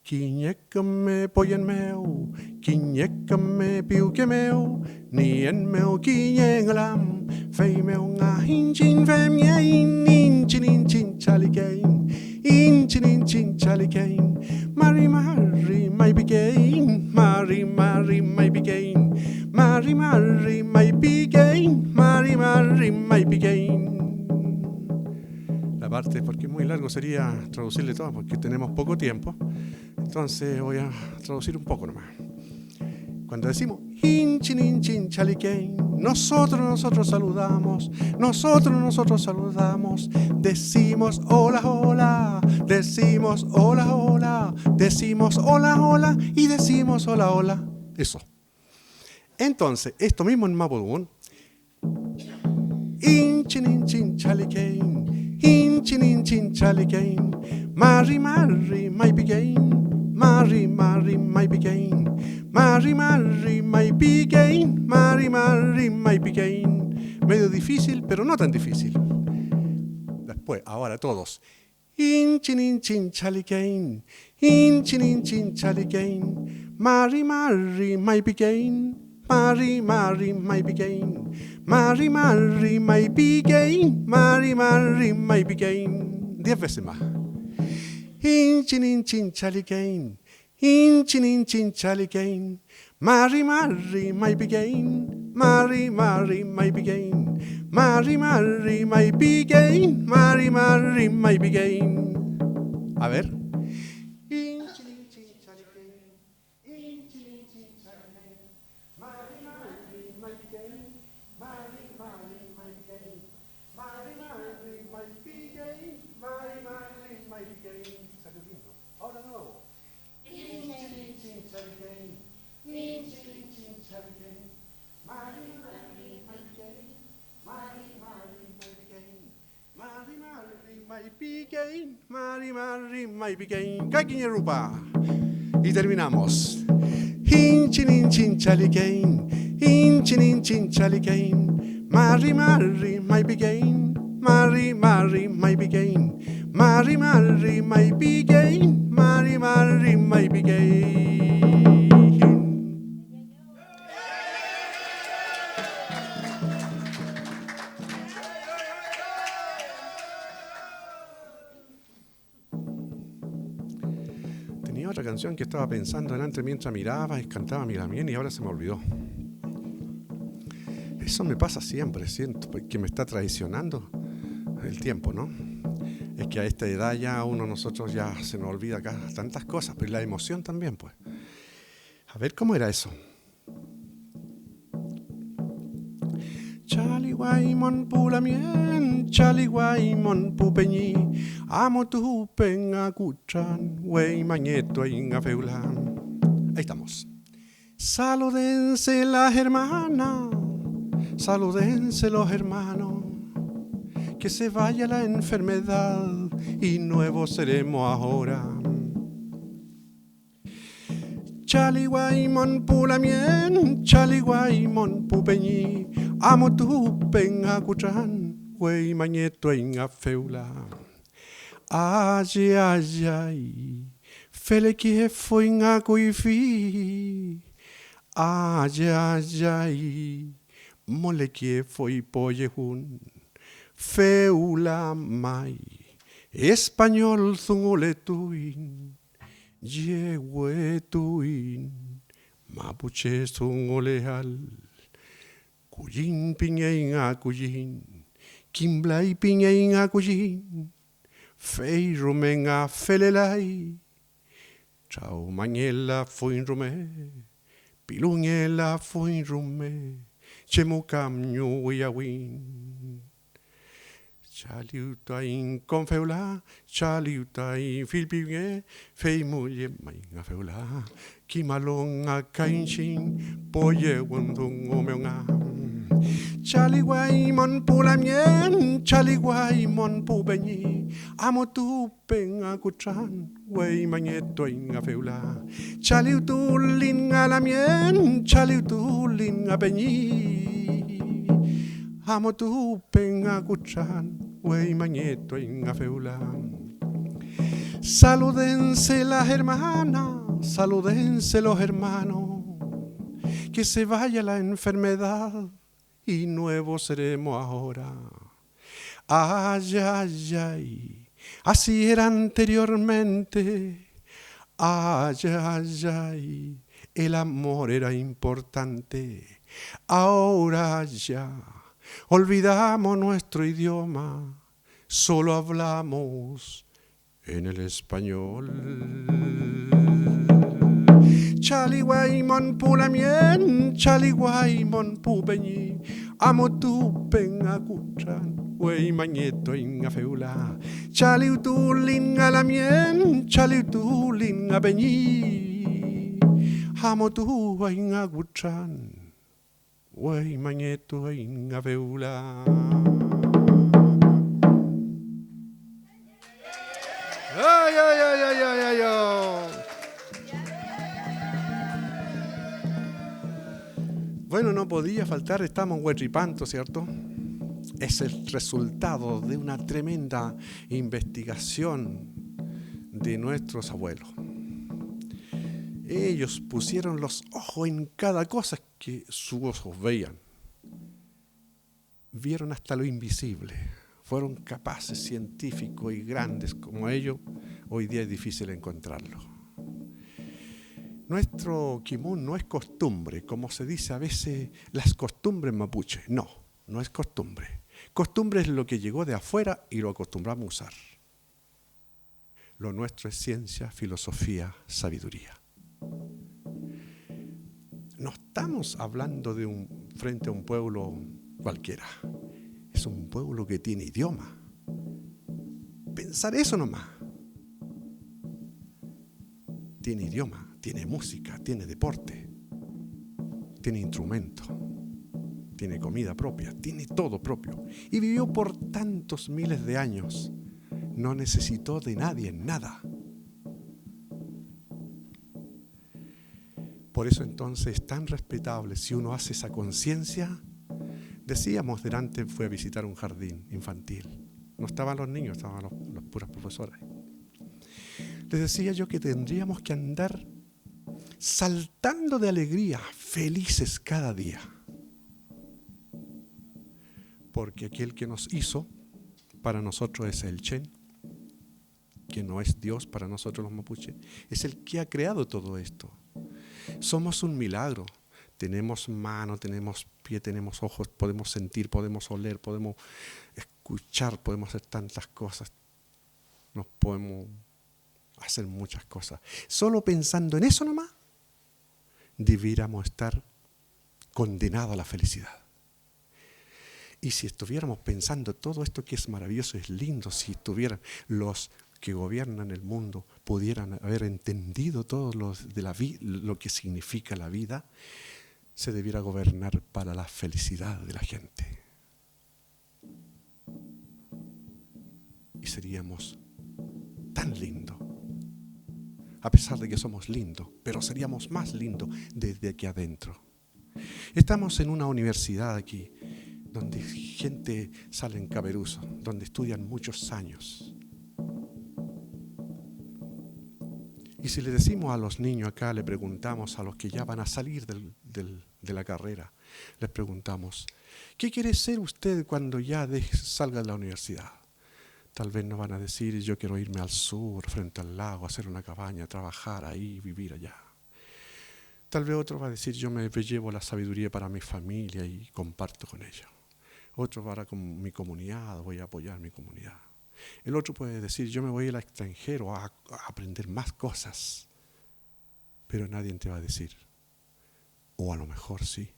Kiñekame poyenmeu, kiñekame piukemeu, nienmeu kiñengalam, feimeu nga hinchin femiein, inchin chalikein, inchin chalikein, mari my bigain, mari my bigain, mari might be gain, Mary, might be gain. La parte, porque es muy largo, sería traducirle todo, porque tenemos poco tiempo. Entonces voy a traducir un poco nomás. Cuando decimos hinchin, hinchin, chaliquein, nosotros saludamos, nosotros saludamos, decimos hola, hola, decimos hola, hola, decimos hola, hola y decimos hola, hola. Eso. Entonces, esto mismo en Mapudungun. Hinchin, hinchin, chaliquein, hinchin, hinchin, chaliquein, Mary, might be gain, Mary, might be gain. Mary, might be gain, Mary, might be gain. Medio difícil, pero no tan difícil. Después, ahora todos. Hinchin, hinchin, chaliquein, hinchin, hinchin, chaliquein, Mary, might be gain, Mary, might be gain, Mary, might be gain, Mary, might be gain. 10 veces más. Hinchin, hinchin, chaliquein, hinchin, hinchin, chaliquein, Mary, might be gain, Mary, might be gain, Mary, might be gain, Mary, might be gain. A ver. Hinchin, hinchin, chaliquein, hinchin, hinchin, chaliquein, Mary, might be gain, Mary, might be gain, Mary, might be gain, Mary, might be gain. Salió lindo. Ahora de nuevo. Hinchin, hinchin, chaliquein, hinchin, hinchin, chaliquein, Mary, might be gain, Mary, might be gain, Mary, might be gain, Mary, might be gain. Kakiñerupa. Y terminamos. Hinchin, hinchin, chaliquein, hinchin, hinchin, chaliquein, Mary, might be gain, Mary, might be gain, Mary, might be gain, Mary, might be gain. Tenía otra canción que estaba pensando delante mientras miraba y cantaba Milamien y ahora se me olvidó. Eso me pasa siempre, siento que me está traicionando el tiempo, ¿no? Es que a esta edad ya nosotros ya se nos olvida acá tantas cosas, pero la emoción también, pues. A ver cómo era eso. Chaliwaimon pulamien, chaliwaimon pupeñi, amo tu penga cuchan, wey mañeto inga feulan. Ahí estamos. Saludense las hermanas, saludense los hermanos, que se vaya la enfermedad y nuevos seremos ahora. Chaliwaimon pulamien, chaliwaimon pupeñi, amo tu penga cuchan, wey mañeto inga feula. Ay, ay, ay, fele que foi inga cuifi. Ay, ay, ay, mole que foi pollejun. Feula mai, español zungoletuin, yehuetuin, mapuche zungoleal, cuyin piñein a cuyin, kimblay piñein a cuyin, fei rumen a felelay, chao mañela foin rume, piluñela foin rume, chemucam ñuiawin. Chaliutain con feula, chaliutain filpinge, fei mulle mainga feula, kimalong a kainchin, poye wandung omeonga. Chaliwaimon pulamien, chaliwaimon pubeñi, amo tu penga kuchan, wey mañeto inga feula. Chaliutulin a la mien, chaliutulin a peñi, amo tu penga kuchan, wey mañeto inga feula. Saludense las hermanas, saludense los hermanos, que se vaya la enfermedad y nuevos seremos ahora. Ay, ay, ay, así era anteriormente. Ay, ay, ay, el amor era importante. Ahora ya olvidamos nuestro idioma, solo hablamos en el español. Chaliwaimon pulamien, chaliwaimon pupeñi, amo tu pengacuchan, wey mañeto inga feula. Chaliutulin alamien, chaliutulin apeñi, amo tu pengacuchan, wey mañeto inga feula. Ay, ay, ay, ay, ay, ay, ay. Bueno, no podía faltar, estamos en Huetripanto, ¿cierto? Es el resultado de una tremenda investigación de nuestros abuelos. Ellos pusieron los ojos en cada cosa que sus ojos veían. Vieron hasta lo invisible. Fueron capaces, científicos y grandes como ellos. Hoy día es difícil encontrarlo. Nuestro kimun no es costumbre, como se dice a veces las costumbres mapuche. No, no es costumbre. Costumbre es lo que llegó de afuera y lo acostumbramos a usar. Lo nuestro es ciencia, filosofía, sabiduría. No estamos hablando frente a un pueblo cualquiera. Es un pueblo que tiene idioma. Pensar eso nomás. Tiene idioma, tiene música, tiene deporte, tiene instrumento, tiene comida propia, tiene todo propio. Y vivió por tantos miles de años. No necesitó de nadie en nada. Por eso entonces es tan respetable si uno hace esa conciencia. Decíamos, delante fue a visitar un jardín infantil. No estaban los niños, estaban los puras profesoras. Les decía yo que tendríamos que andar saltando de alegría, felices cada día. Porque aquel que nos hizo, para nosotros es el Chen, que no es Dios para nosotros los mapuches, es el que ha creado todo esto. Somos un milagro. Tenemos mano, tenemos pie, tenemos ojos, podemos sentir, podemos oler, podemos escuchar, podemos hacer tantas cosas. Nos podemos hacer muchas cosas. Solo pensando en eso nomás, debiéramos estar condenados a la felicidad. Y si estuviéramos pensando todo esto que es maravilloso, es lindo, si estuvieran los que gobiernan el mundo, pudieran haber entendido todo lo que significa la vida, se debiera gobernar para la felicidad de la gente. Y seríamos tan lindos. A pesar de que somos lindos, pero seríamos más lindos desde aquí adentro. Estamos en una universidad aquí, donde gente sale en caberuso, donde estudian muchos años. Y si le decimos a los niños acá, le preguntamos a los que ya van a salir de la carrera, les preguntamos, ¿qué quiere ser usted cuando ya salga de la universidad? Tal vez nos van a decir, yo quiero irme al sur, frente al lago, hacer una cabaña, trabajar ahí, vivir allá. Tal vez otro va a decir, yo me llevo la sabiduría para mi familia y comparto con ella. Otro para con mi comunidad, voy a apoyar mi comunidad. El otro puede decir, yo me voy al extranjero a aprender más cosas. Pero nadie te va a decir, o a lo mejor sí,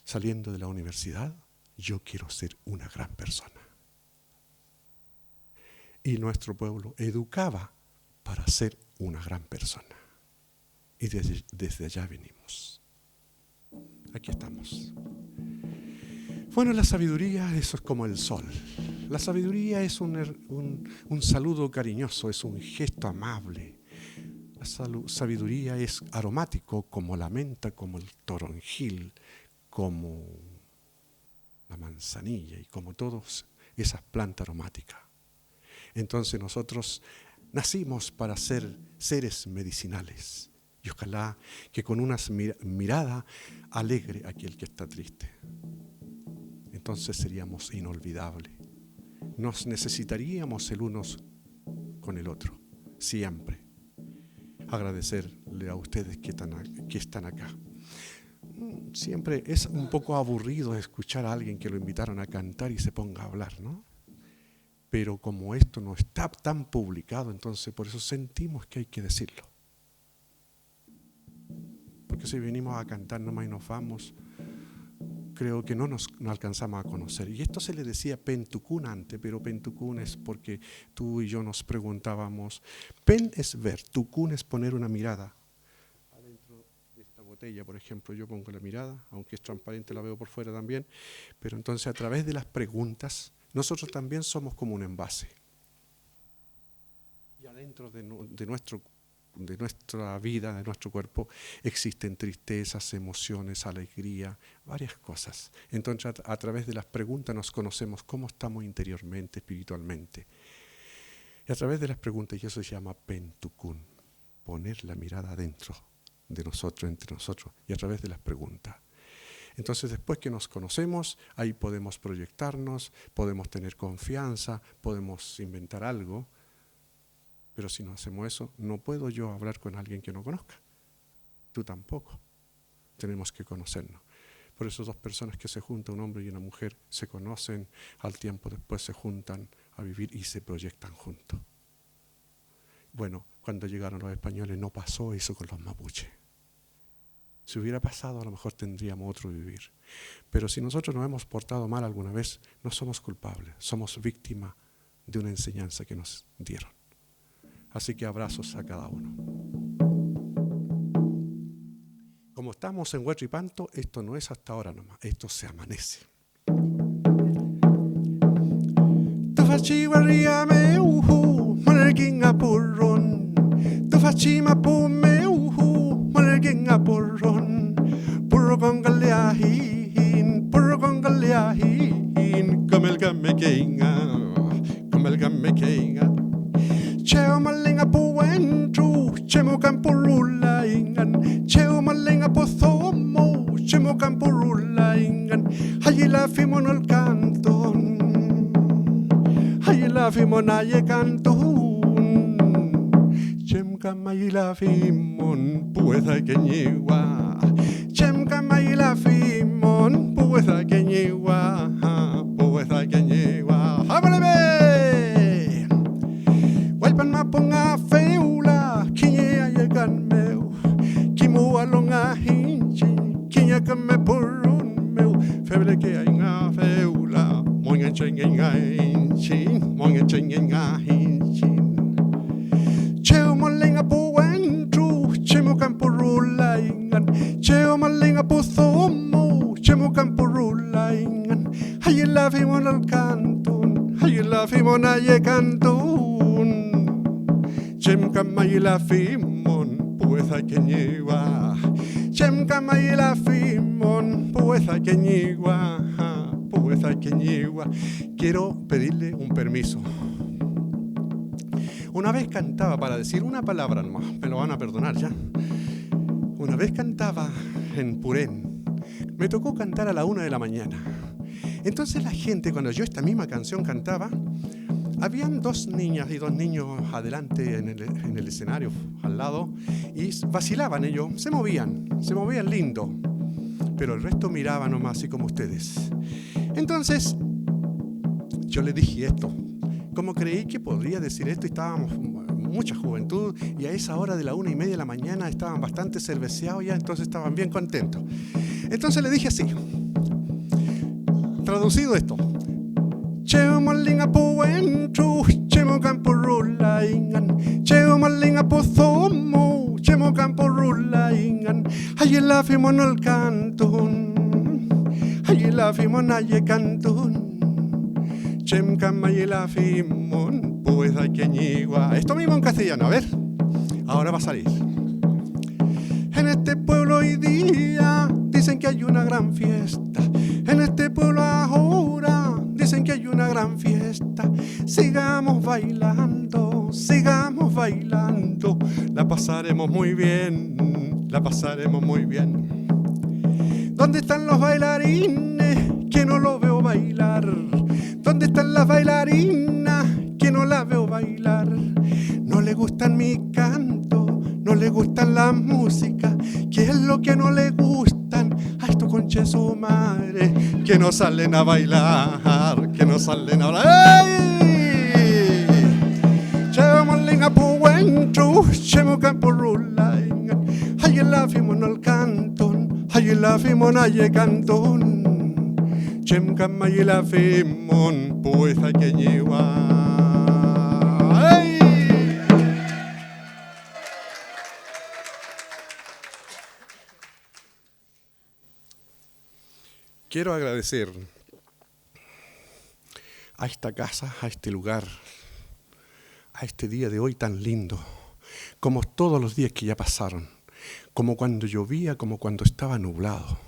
saliendo de la universidad, yo quiero ser una gran persona. Y nuestro pueblo educaba para ser una gran persona. Y desde allá venimos. Aquí estamos. Bueno, la sabiduría, eso es como el sol. La sabiduría es un saludo cariñoso, es un gesto amable. La sabiduría es aromático como la menta, como el toronjil, como la manzanilla y como todas esas plantas aromáticas. Entonces nosotros nacimos para ser seres medicinales. Y ojalá que con una mirada alegre a aquel que está triste. Entonces seríamos inolvidables. Nos necesitaríamos el uno con el otro, siempre. Agradecerle a ustedes que están acá. siempre es un poco aburrido escuchar a alguien que lo invitaron a cantar y se ponga a hablar, ¿no? Pero como esto no está tan publicado, entonces por eso sentimos que hay que decirlo. Porque si venimos a cantar nomás y nos vamos, creo que no alcanzamos a conocer. Y esto se le decía pentucún antes, pero pentucún es porque tú y yo nos preguntábamos. Pen es ver, tucún es poner una mirada. Adentro de esta botella, por ejemplo, yo pongo la mirada, aunque es transparente, la veo por fuera también. Pero entonces a través de las preguntas, nosotros también somos como un envase. Y adentro de nuestra vida, de nuestro cuerpo, existen tristezas, emociones, alegría, varias cosas. Entonces, a través de las preguntas nos conocemos cómo estamos interiormente, espiritualmente. Y a través de las preguntas, y eso se llama pentucún, poner la mirada adentro de nosotros, entre nosotros, y a través de las preguntas. Entonces, después que nos conocemos, ahí podemos proyectarnos, podemos tener confianza, podemos inventar algo. Pero si no hacemos eso, no puedo yo hablar con alguien que no conozca. Tú tampoco. Tenemos que conocernos. Por eso 2 personas que se juntan, un hombre y una mujer, se conocen, al tiempo después se juntan a vivir y se proyectan juntos. Bueno, cuando llegaron los españoles no pasó eso con los mapuches. Si hubiera pasado, a lo mejor tendríamos otro vivir. Pero si nosotros nos hemos portado mal alguna vez, no somos culpables, somos víctimas de una enseñanza que nos dieron. Así que abrazos a cada uno. Como estamos en Huetripanto, esto no es hasta ahora nomás, esto se amanece. Tufachiwarriame uhu, manerkin apurron. Tufachimapume uhu, manerkin apurron. Purro con galeahin, kamelgame keinga. Cheo malinga puentru, chemo campurula ingan. Cheo malinga pozomo, chemo campurula ingan. Allí la fimon al canton, allí la fimon aye canton. Chem camay la fimon, pueza que ñigua. Chem camay la fimon, pueza que ñigua, pueza que ñigua. ¡Hábleme! Walpan mapunga feula, kinya yegan meu, kimu alonga hinchi, kinya kame purun meu, feble que hay nga feula, moinga chenga hinchin, moinga chenga hinchin. Cheo malinga puentru, chemo campurula ingan, cheo malinga puzomo, chemo campurula ingan, hay la fimon al cantun, hay la fimon aye cantun. Chem kamay la fimon, pueza que ñigua. Chem kamay la fimon, pueza que ñigua, pueza que ñigua. Quiero pedirle un permiso. Una vez cantaba, para decir una palabra nomás, me lo van a perdonar ya. Una vez cantaba en Purén. Me tocó cantar a la 1 de la mañana. Entonces la gente, cuando yo esta misma canción cantaba, habían 2 niñas y 2 niños adelante en el escenario, al lado, y vacilaban ellos, se movían lindo, pero el resto miraba nomás así como ustedes. Entonces, yo le dije esto, como creí que podría decir esto, y estábamos mucha juventud, y a esa hora de la 1:30 de la mañana estaban bastante cerveceados ya, entonces estaban bien contentos. Entonces le dije así, traducido esto: Cheo malinga puentru, chemo campurula ingan. Cheo malinga pozomo, chemo campurula ingan. Allí la fimon al cantun, allí la fimon aye cantun. Chem camay la fimon, pueza que ñigua. Esto mismo en castellano, a ver, ahora va a salir. En este pueblo hoy día dicen que hay una gran fiesta. En este pueblo ahora dicen que hay una gran fiesta. Sigamos bailando, la pasaremos muy bien, la pasaremos muy bien. ¿Dónde están los bailarines que no los veo bailar? ¿Dónde están las bailarinas que no las veo bailar? No le gustan mi canto, no le gustan la música, ¿qué es lo que no le gustan a estos que no salen a bailar, que no salen a bailar. ¡Ey! Chemolinga puentru, chemocamporulay, hayela fimonal canton, hayela fimonaye canton, chemcamayela fimon, poeta que lleva. Quiero agradecer a esta casa, a este lugar, a este día de hoy tan lindo, como todos los días que ya pasaron, como cuando llovía, como cuando estaba nublado.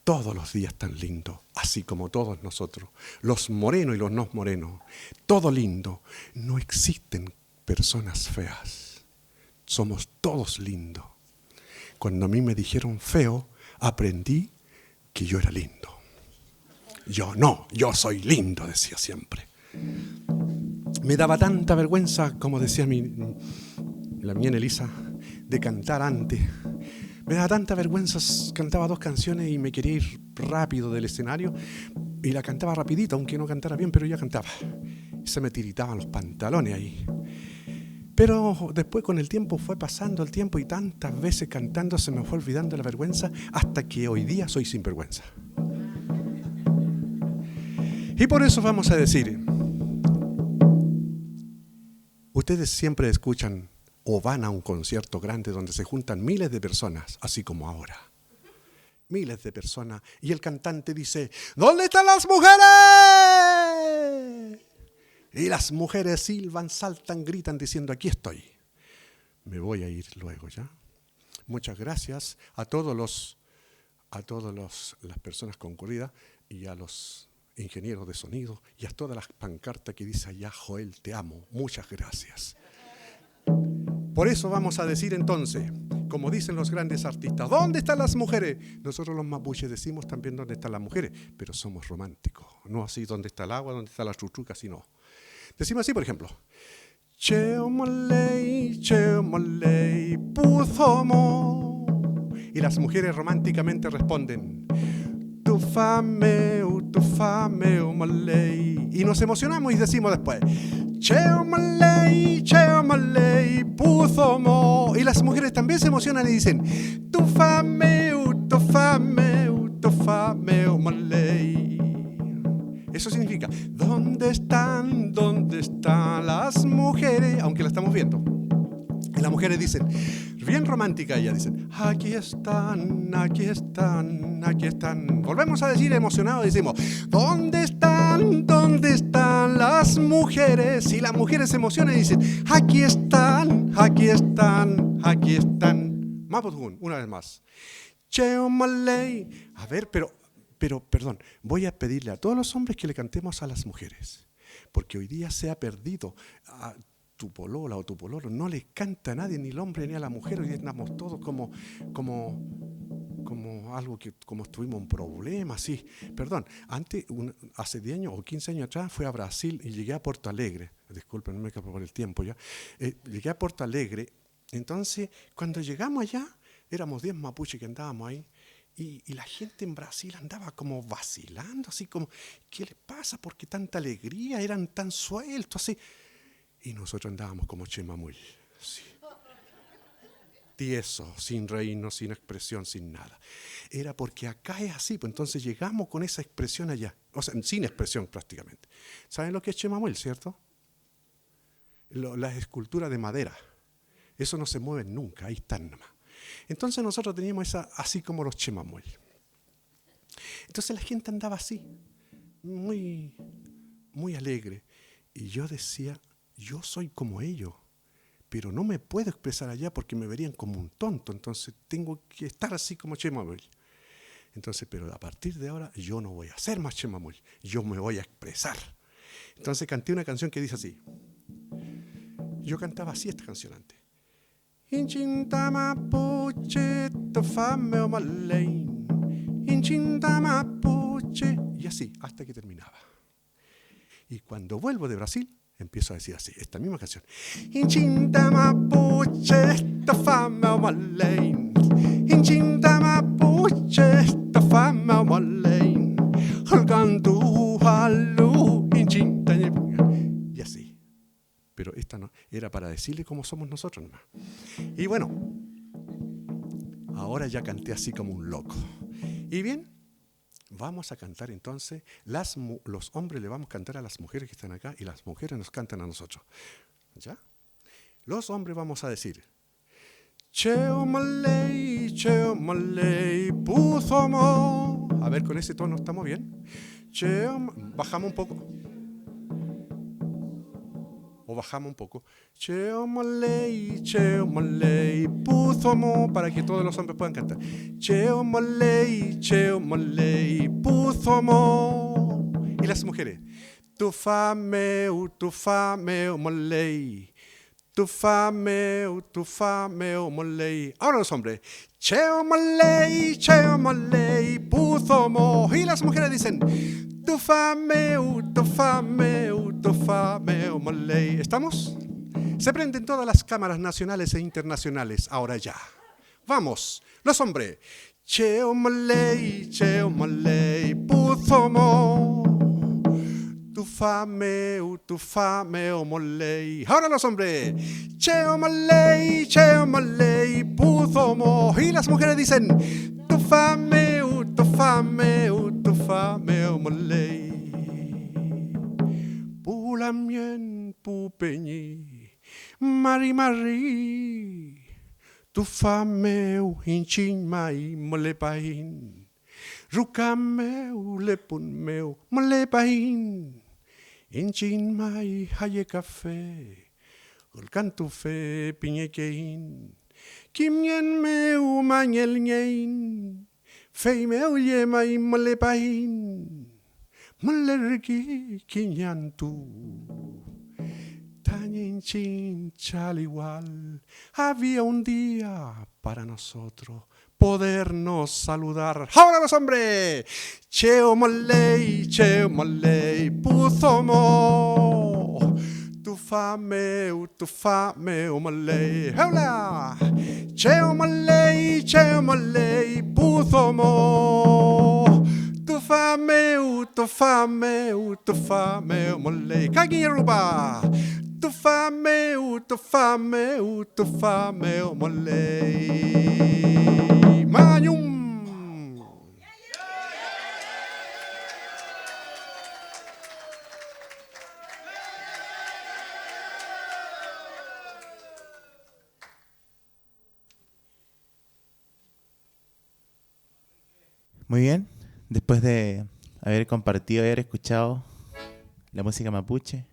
Todos los días tan lindos, así como todos nosotros, los morenos y los no morenos, todo lindo. No existen personas feas, somos todos lindos. Cuando a mí me dijeron feo, aprendí que yo era lindo. Yo soy lindo, decía siempre. Me daba tanta vergüenza, como decía la mía Elisa, de cantar antes. Me daba tanta vergüenza, cantaba 2 canciones y me quería ir rápido del escenario y la cantaba rapidito, aunque no cantara bien, pero ya cantaba. Se me tiritaban los pantalones ahí. Pero después con el tiempo fue pasando el tiempo y tantas veces cantando se me fue olvidando la vergüenza hasta que hoy día soy sin vergüenza. Y por eso vamos a decir, ustedes siempre escuchan o van a un concierto grande donde se juntan miles de personas, así como ahora. Miles de personas y el cantante dice, ¿dónde están las mujeres? Y las mujeres silban, saltan, gritan diciendo, aquí estoy. Me voy a ir luego ya. Muchas gracias a todas las personas concurridas y a los ingenieros de sonido y a todas las pancartas que dice allá, Joel, te amo. Muchas gracias. Por eso vamos a decir entonces, como dicen los grandes artistas, ¿dónde están las mujeres? Nosotros los mapuches decimos también dónde están las mujeres, pero somos románticos. No así dónde está el agua, dónde está la chuchuca, sino. Decimos así, por ejemplo. Cheomolei, cheomolei, puzomo. Y las mujeres románticamente responden, tufameu, molei. Y nos emocionamos y decimos después, cheomolei, cheomolei, puzomo. Y las mujeres también se emocionan y dicen, tufameu, molei. Eso significa, ¿dónde están las mujeres? Aunque la estamos viendo. Y las mujeres dicen, bien romántica ellas dicen, aquí están, aquí están, aquí están. Volvemos a decir emocionados, decimos, ¿dónde están las mujeres? Y las mujeres se emocionan y dicen, aquí están, aquí están, aquí están. Mapudhun, una vez más. Cheomalei. A ver, pero, perdón, voy a pedirle a todos los hombres que le cantemos a las mujeres, porque hoy día se ha perdido a tu polola o tu pololo, no le canta a nadie, ni el hombre ni a la mujer, hoy día estamos todos como algo que, como tuvimos un problema, sí, perdón, hace 10 años o 15 años atrás fui a Brasil y llegué a Porto Alegre, disculpen, no me quedo por el tiempo ya, llegué a Porto Alegre, entonces cuando llegamos allá, éramos 10 mapuches que andábamos ahí, y la gente en Brasil andaba como vacilando, así como, ¿qué les pasa? ¿Por qué tanta alegría? Eran tan sueltos, así. Y nosotros andábamos como chemamuy, sí. Tieso, sin reírnos, sin expresión, sin nada. Era porque acá es así, pues entonces llegamos con esa expresión allá, o sea, sin expresión prácticamente. ¿Saben lo que es chemamuy, cierto? Las esculturas de madera, eso no se mueve nunca, ahí están nomás. Entonces nosotros teníamos esa, así como los chemamuy. Entonces la gente andaba así, muy, muy alegre. Y yo decía, yo soy como ellos, pero no me puedo expresar allá porque me verían como un tonto. Entonces tengo que estar así como chemamuy. Entonces, pero a partir de ahora yo no voy a ser más chemamuy, yo me voy a expresar. Entonces canté una canción que dice así. Yo cantaba así esta canción antes. Inchinta mapuche, tofame o malein. Inchinta mapuche. Y así, hasta que terminaba. Y cuando vuelvo de Brasil, empiezo a decir así, esta misma canción. Inchinta mapuche, tofame o malein. Inchinta mapuche, tofame o malein. Andu, halu, inchin, tañe. Y así. Pero esta no, era para decirle cómo somos nosotros nomás. Y bueno, ahora ya canté así como un loco. Y bien, vamos a cantar entonces, los hombres le vamos a cantar a las mujeres que están acá y las mujeres nos cantan a nosotros. ¿Ya? Los hombres vamos a decir, Cheo malei, puzomo. A ver, con ese tono estamos bien. Bajamos un poco. O bajamos un poco. Cheo malei, puzomo. Para que todos los hombres puedan cantar. Cheo malei, puzomo. Y las mujeres. Tufa meu, malei. Tufa meu, molei. Ahora los hombres. Cheo molei, puzomo. Y las mujeres dicen. Tufa meu, molei. ¿Estamos? Se prenden todas las cámaras nacionales e internacionales. Ahora ya. Vamos. Los hombres. Cheo molei, puzomo. Tufa meu, molei. Ahora los hombres. Cheo molei, puzomo. Y las mujeres dicen. Tufa meu, molei. Pulamien, pupeñi, mari. Tufa meu, hinchin mai, molepain. Ruka meu, lepun meu, molepain. Inchin mai haye café, golcan fe piñequein, kimien meu mañel ñein, fei meu yemai molepain, molerki quiñantu. Tan inchin chal igual, había un día para nosotros podernos saludar. ¡Ahora los hombres! Cheo molei, puzomo. Tufa meu, molei. ¡Hola! Cheo molei, puzomo. Tufa meu, molei. Kagiruba. Tufa meu, molei. Mayum. Muy bien, después de haber compartido y haber escuchado la música mapuche,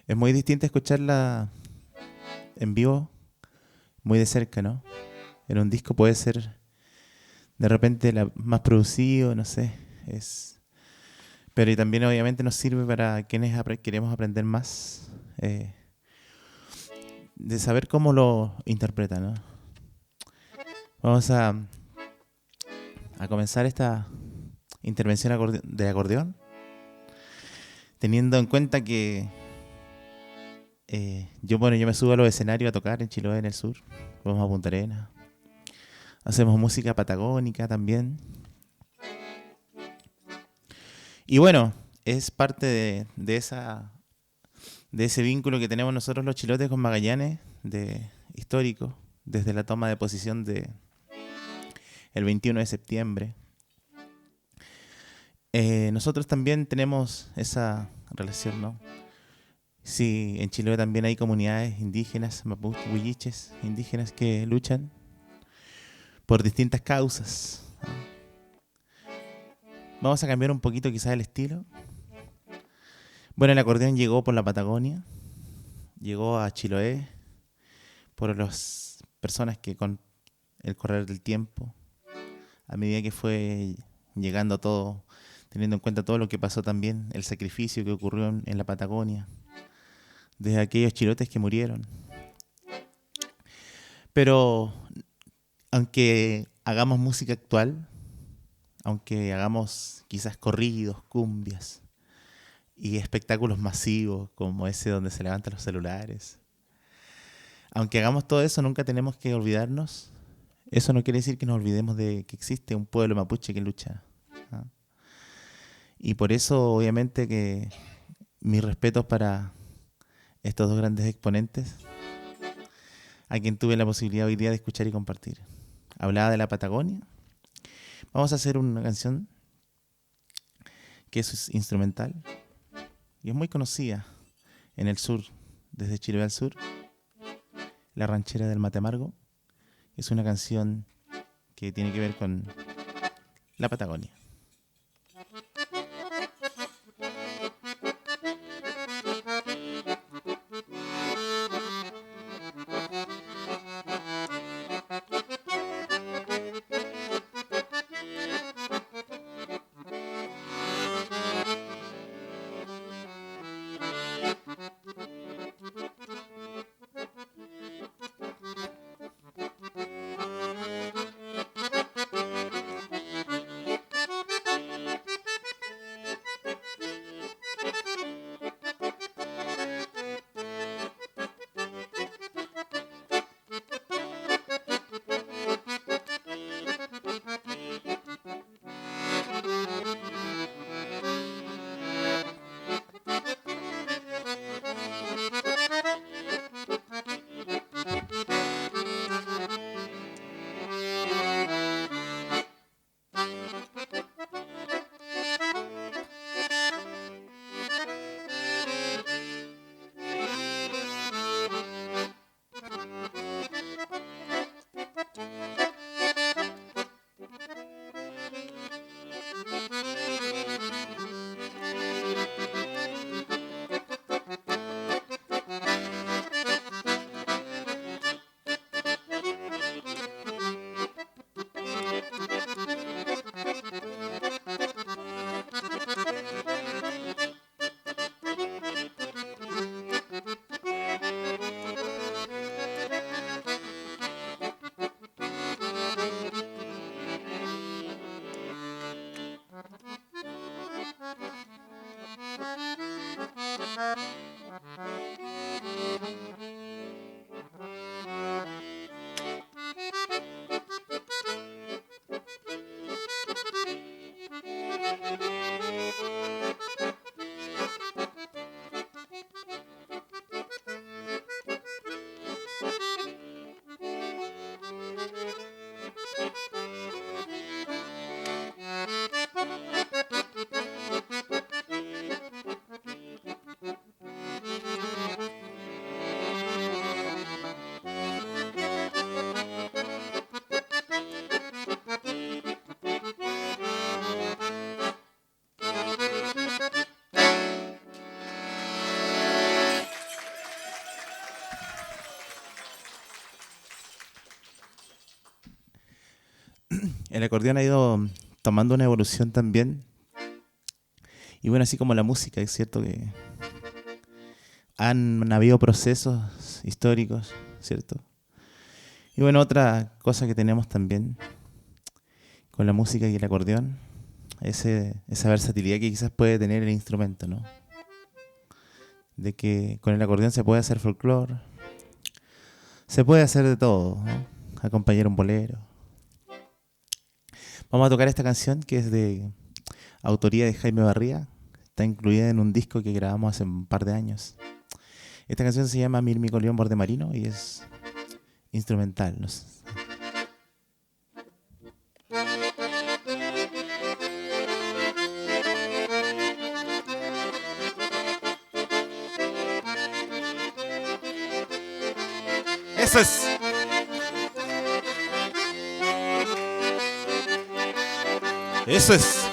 es muy distinto escucharla en vivo, muy de cerca, ¿no? En un disco puede ser de repente más producido, no sé, pero y también obviamente nos sirve para quienes queremos aprender más de saber cómo lo interpreta, ¿no? Vamos a comenzar esta intervención de acordeón, teniendo en cuenta que yo me subo a los escenarios a tocar en Chiloé, en el sur. Vamos a Punta Arenas. Hacemos música patagónica también. Y bueno, es parte de ese vínculo que tenemos nosotros los chilotes con Magallanes, histórico, desde la toma de posición el 21 de septiembre. Nosotros también tenemos esa relación, ¿no? Sí, en Chiloé también hay comunidades indígenas, mapuches, huilliches, indígenas que luchan por distintas causas. Vamos a cambiar un poquito quizás el estilo. Bueno, el acordeón llegó por la Patagonia, llegó a Chiloé por las personas que con el correr del tiempo, a medida que fue llegando todo, teniendo en cuenta todo lo que pasó también, el sacrificio que ocurrió en la Patagonia, de aquellos chilotes que murieron. Pero aunque hagamos música actual, aunque hagamos quizás corridos, cumbias y espectáculos masivos como ese donde se levantan los celulares, aunque hagamos todo eso, nunca tenemos que olvidarnos. Eso no quiere decir que nos olvidemos de que existe un pueblo mapuche que lucha, ¿no? Y por eso, obviamente, que mis respetos para estos dos grandes exponentes, a quien tuve la posibilidad hoy día de escuchar y compartir. Hablaba de la Patagonia. Vamos a hacer una canción que es instrumental y es muy conocida en el sur, desde Chiloé al sur. La ranchera del mate amargo es una canción que tiene que ver con la Patagonia. El acordeón ha ido tomando una evolución también. Y bueno, así como la música, es cierto que han habido procesos históricos, ¿cierto? Y bueno, otra cosa que tenemos también con la música y el acordeón es esa versatilidad que quizás puede tener el instrumento, ¿no? De que con el acordeón se puede hacer folclore, se puede hacer de todo, ¿no? Acompañar un bolero. Vamos a tocar esta canción que es de autoría de Jaime Barría. Está incluida en un disco que grabamos hace un par de años. Esta canción se llama Mirmico León Borde Marino y es instrumental. No sé. Eso es. Eso es.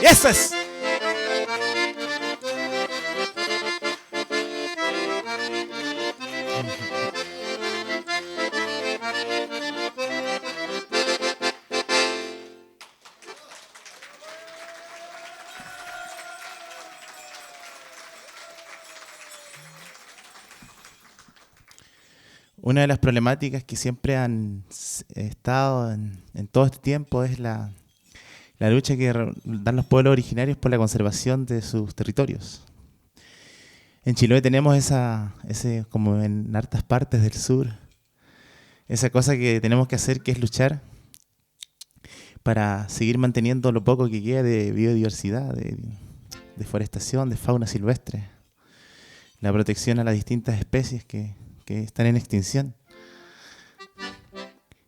¡Eso es! Una de las problemáticas que siempre han estado en todo este tiempo es la lucha que dan los pueblos originarios por la conservación de sus territorios. En Chiloé tenemos ese, como en hartas partes del sur, esa cosa que tenemos que hacer, que es luchar para seguir manteniendo lo poco que queda de biodiversidad, de deforestación, de fauna silvestre, la protección a las distintas especies que están en extinción.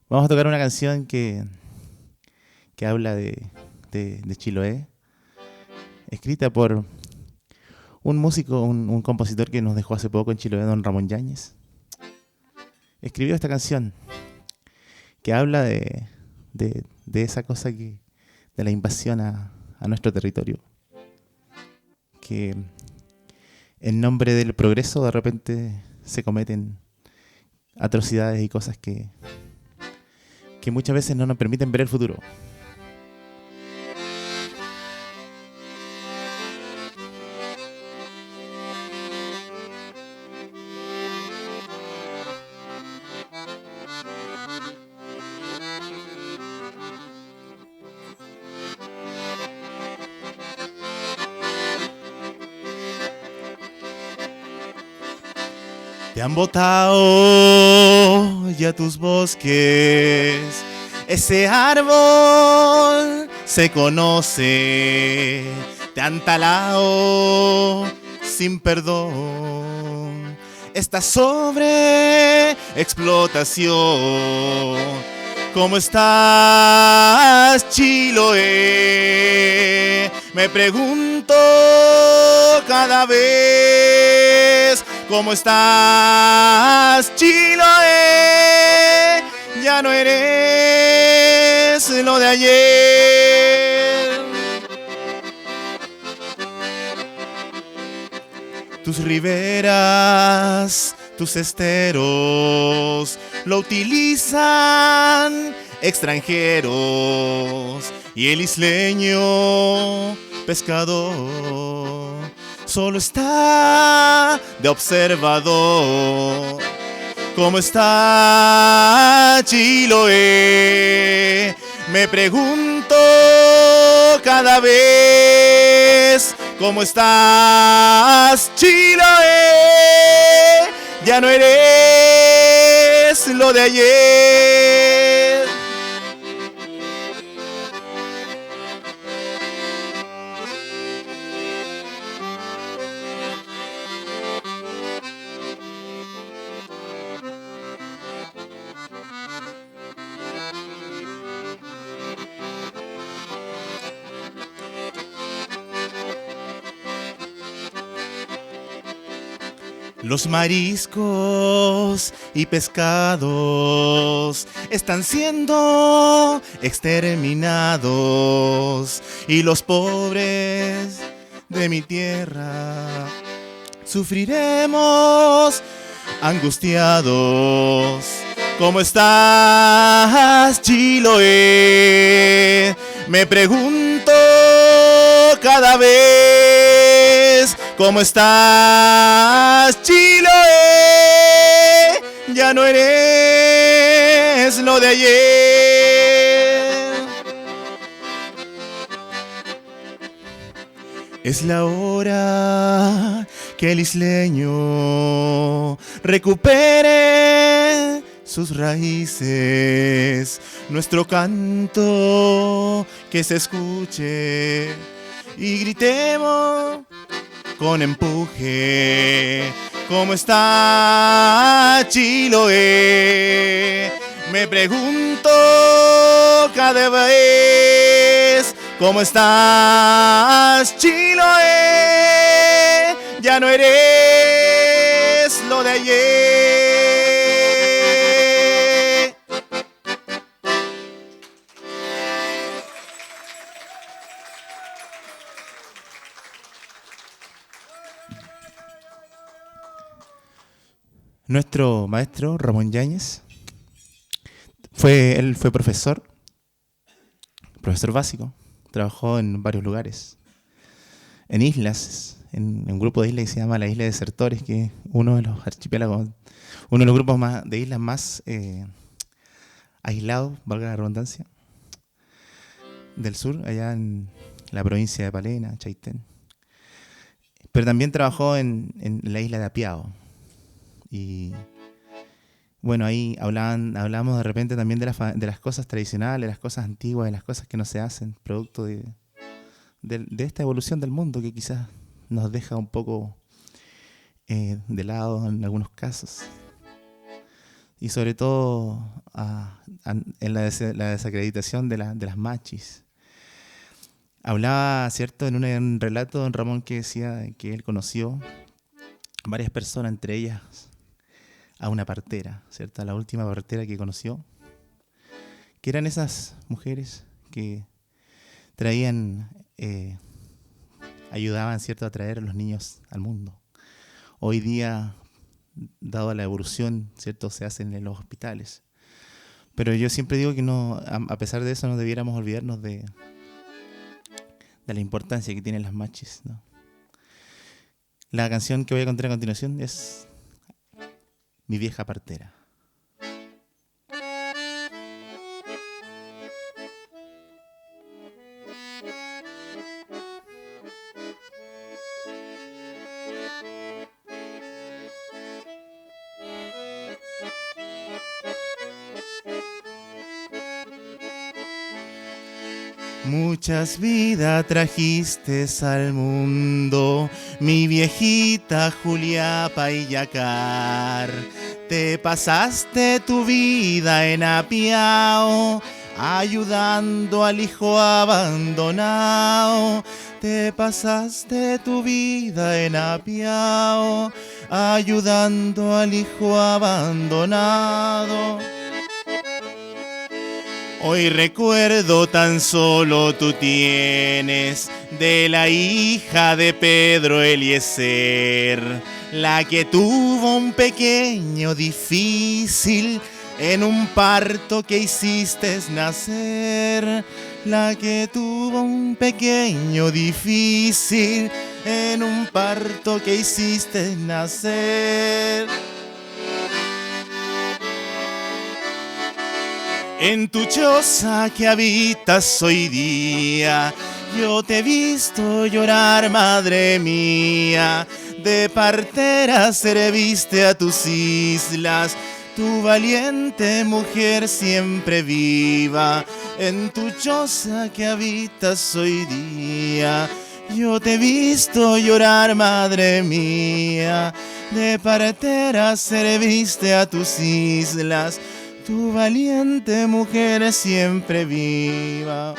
Vamos a tocar una canción que habla de Chiloé, escrita por un músico, un compositor que nos dejó hace poco en Chiloé, don Ramón Yáñez. Escribió esta canción que habla de esa cosa de la invasión a nuestro territorio, que en nombre del progreso de repente se cometen atrocidades y cosas que muchas veces no nos permiten ver el futuro. Te han botado ya tus bosques, ese árbol se conoce, te han talado sin perdón. Esta sobreexplotación, ¿cómo estás, Chiloé? Me pregunto cada vez. ¿Cómo estás, Chiloé? Ya no eres lo de ayer. Tus riberas, tus esteros, lo utilizan extranjeros y el isleño pescador solo está de observador. ¿Cómo está, Chiloé? Me pregunto cada vez. ¿Cómo estás, Chiloé? Ya no eres lo de ayer. Los mariscos y pescados están siendo exterminados y los pobres de mi tierra sufriremos angustiados. ¿Cómo estás, Chiloé? Me pregunto cada vez. ¿Cómo estás, Chiloé? Ya no eres lo de ayer. Es la hora que el isleño recupere sus raíces, nuestro canto que se escuche y gritemos con empuje. ¿Cómo está, Chiloé? Me pregunto cada vez. ¿Cómo estás, Chiloé? Ya no eres lo de ayer. Nuestro maestro, Ramón Yáñez, él fue profesor básico, trabajó en varios lugares, en islas, en un grupo de islas que se llama la Isla de Desertores, que es uno de los archipiélagos, uno de los grupos de islas más aislados, valga la redundancia, del sur, allá en la provincia de Palena, Chaitén. Pero también trabajó en la isla de Apiao. Y bueno, ahí hablamos de repente también de las cosas tradicionales, las cosas antiguas, de las cosas que no se hacen, producto de esta evolución del mundo que quizás nos deja un poco de lado en algunos casos. Y sobre todo en la desacreditación de las machis. Hablaba, ¿cierto?, en un relato de don Ramón que decía que él conoció varias personas, entre ellas a una partera, ¿cierto?, a la última partera que conoció, que eran esas mujeres que traían, ayudaban, ¿cierto?, a traer a los niños al mundo. Hoy día, dado la evolución, ¿cierto?, se hacen en los hospitales. Pero yo siempre digo que no, a pesar de eso, no debiéramos olvidarnos de la importancia que tienen las machis, ¿no? La canción que voy a contar a continuación es Mi vieja partera. Muchas vidas trajiste al mundo, mi viejita Julia Payacar. Te pasaste tu vida en Apiao, ayudando al hijo abandonado. Te pasaste tu vida en Apiao, ayudando al hijo abandonado. Hoy recuerdo tan solo tú tienes de la hija de Pedro Eliezer, la que tuvo un pequeño difícil en un parto que hiciste nacer. La que tuvo un pequeño difícil en un parto que hiciste nacer. En tu choza que habitas hoy día, yo te he visto llorar, madre mía. De partera serviste a tus islas, tu valiente mujer siempre viva. En tu choza que habitas hoy día, yo te he visto llorar, madre mía. De partera serviste a tus islas, tu valiente mujer siempre viva.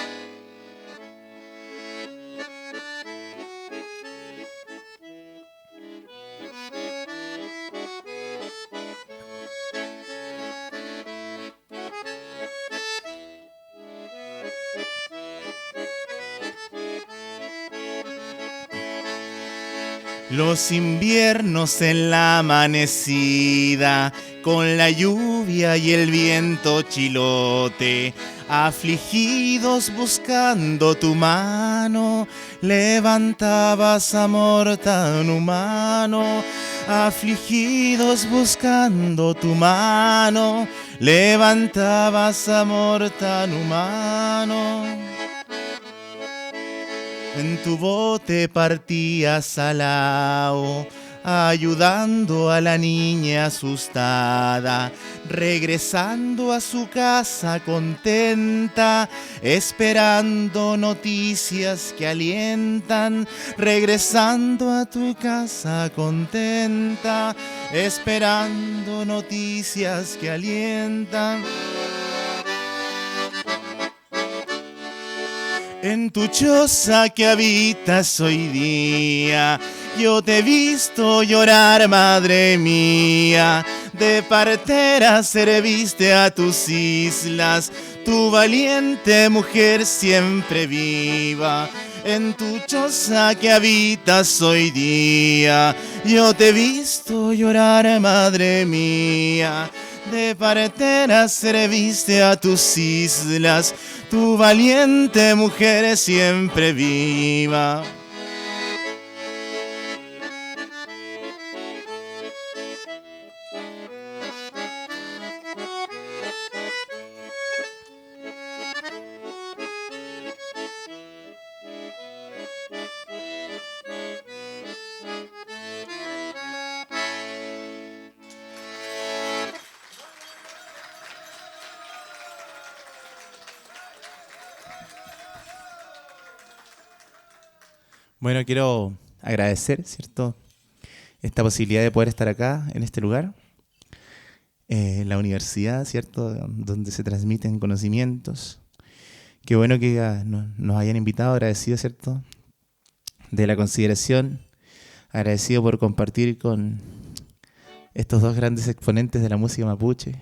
Los inviernos en la amanecida, con la lluvia y el viento chilote, afligidos buscando tu mano, levantabas amor tan humano. Afligidos buscando tu mano, levantabas amor tan humano. En tu bote partías al lao, ayudando a la niña asustada, regresando a su casa contenta, esperando noticias que alientan. Regresando a tu casa contenta, esperando noticias que alientan. En tu choza que habitas hoy día, yo te he visto llorar, madre mía. De partera serviste a tus islas, tu valiente mujer siempre viva. en tu choza que habitas hoy día. Yo te he visto llorar, madre mía, de partera serviste a tus islas, tu valiente mujer siempre viva. Bueno, quiero agradecer, ¿cierto?, esta posibilidad de poder estar acá, en este lugar, la universidad, ¿cierto?, donde se transmiten conocimientos. Qué bueno que nos hayan invitado, agradecido, ¿cierto?, de la consideración, agradecido por compartir con estos dos grandes exponentes de la música mapuche,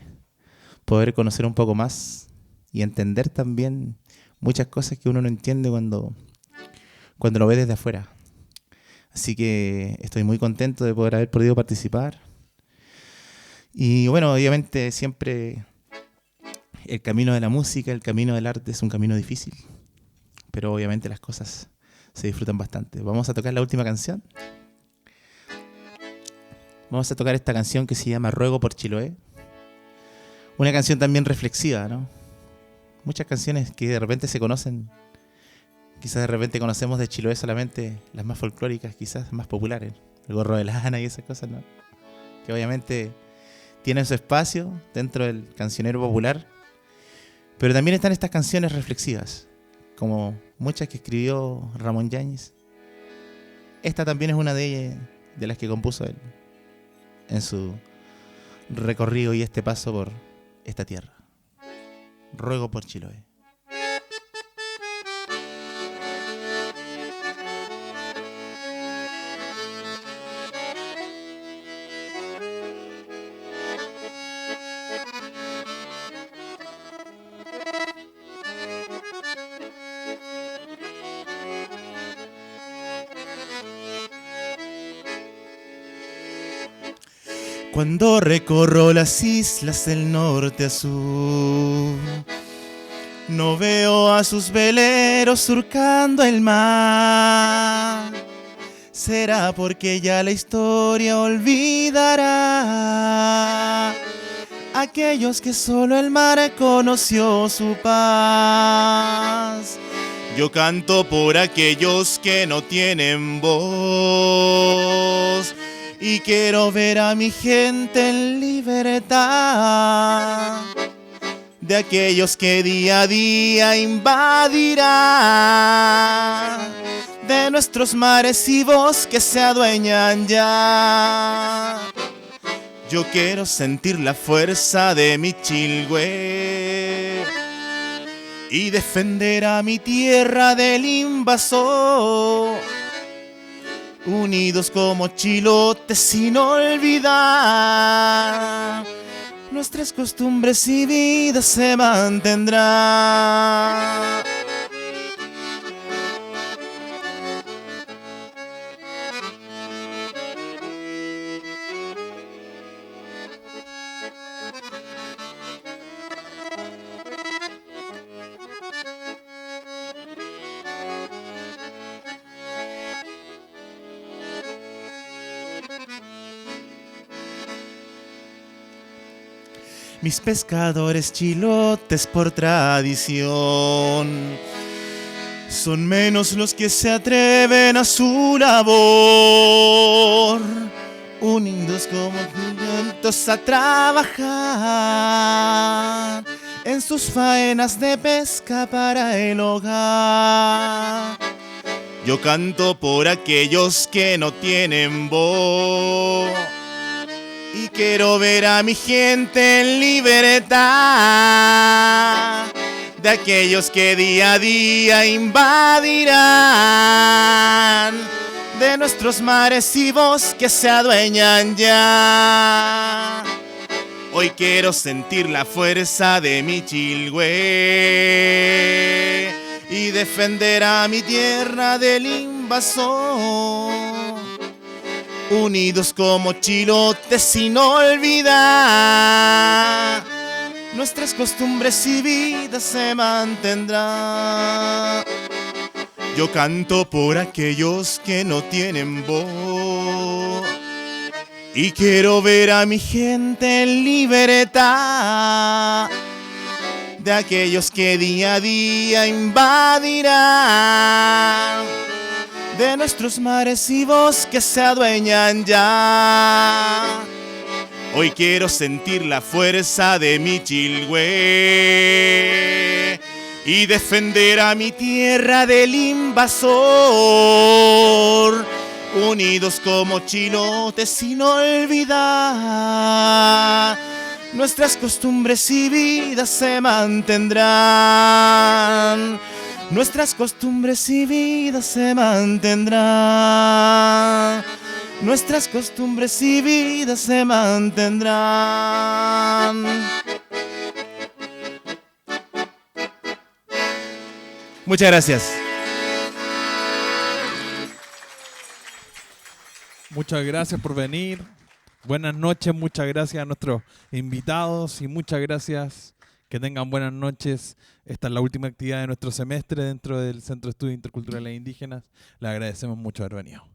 poder conocer un poco más y entender también muchas cosas que uno no entiende cuando lo ve desde afuera. Así que estoy muy contento de poder haber podido participar. Y bueno, obviamente siempre el camino de la música, el camino del arte es un camino difícil, pero obviamente las cosas se disfrutan bastante. Vamos a tocar la última canción. Vamos a tocar esta canción que se llama Ruego por Chiloé. Una canción también reflexiva, ¿no? Muchas canciones que de repente se conocen. Quizás de repente conocemos de Chiloé solamente las más folclóricas, quizás más populares. El gorro de lana y esas cosas, ¿no? Que obviamente tienen su espacio dentro del cancionero popular. Pero también están estas canciones reflexivas, como muchas que escribió Ramón Yáñez. Esta también es una de las que compuso él en su recorrido y este paso por esta tierra. Ruego por Chiloé. Cuando recorro las islas del norte a sur, no veo a sus veleros surcando el mar. Será porque ya la historia olvidará aquellos que solo el mar conoció su paz. Yo canto por aquellos que no tienen voz y quiero ver a mi gente en libertad, de aquellos que día a día invadirán de nuestros mares y bosques se adueñan ya. Yo quiero sentir la fuerza de mi Chilhue y defender a mi tierra del invasor. Unidos como chilotes sin olvidar, nuestras costumbres y vidas se mantendrán. Mis pescadores chilotes por tradición son menos los que se atreven a su labor, unidos como juntos a trabajar en sus faenas de pesca para el hogar. Yo canto por aquellos que no tienen voz y quiero ver a mi gente en libertad, de aquellos que día a día invadirán de nuestros mares y bosques se adueñan ya. Hoy quiero sentir la fuerza de mi Chilhue y defender a mi tierra del invasor. Unidos como chilotes sin olvidar, nuestras costumbres y vidas se mantendrán. Yo canto por aquellos que no tienen voz y quiero ver a mi gente en libertad de aquellos que día a día invadirán de nuestros mares y bosques se adueñan ya. Hoy quiero sentir la fuerza de mi Chilhue y defender a mi tierra del invasor. Unidos como chilotes sin olvidar, nuestras costumbres y vidas se mantendrán. Nuestras costumbres y vidas se mantendrán. Nuestras costumbres y vidas se mantendrán. Muchas gracias. Muchas gracias por venir. Buenas noches, muchas gracias a nuestros invitados y muchas gracias. Que tengan buenas noches. Esta es la última actividad de nuestro semestre dentro del Centro de Estudios Interculturales e Indígenas. Les agradecemos mucho haber venido.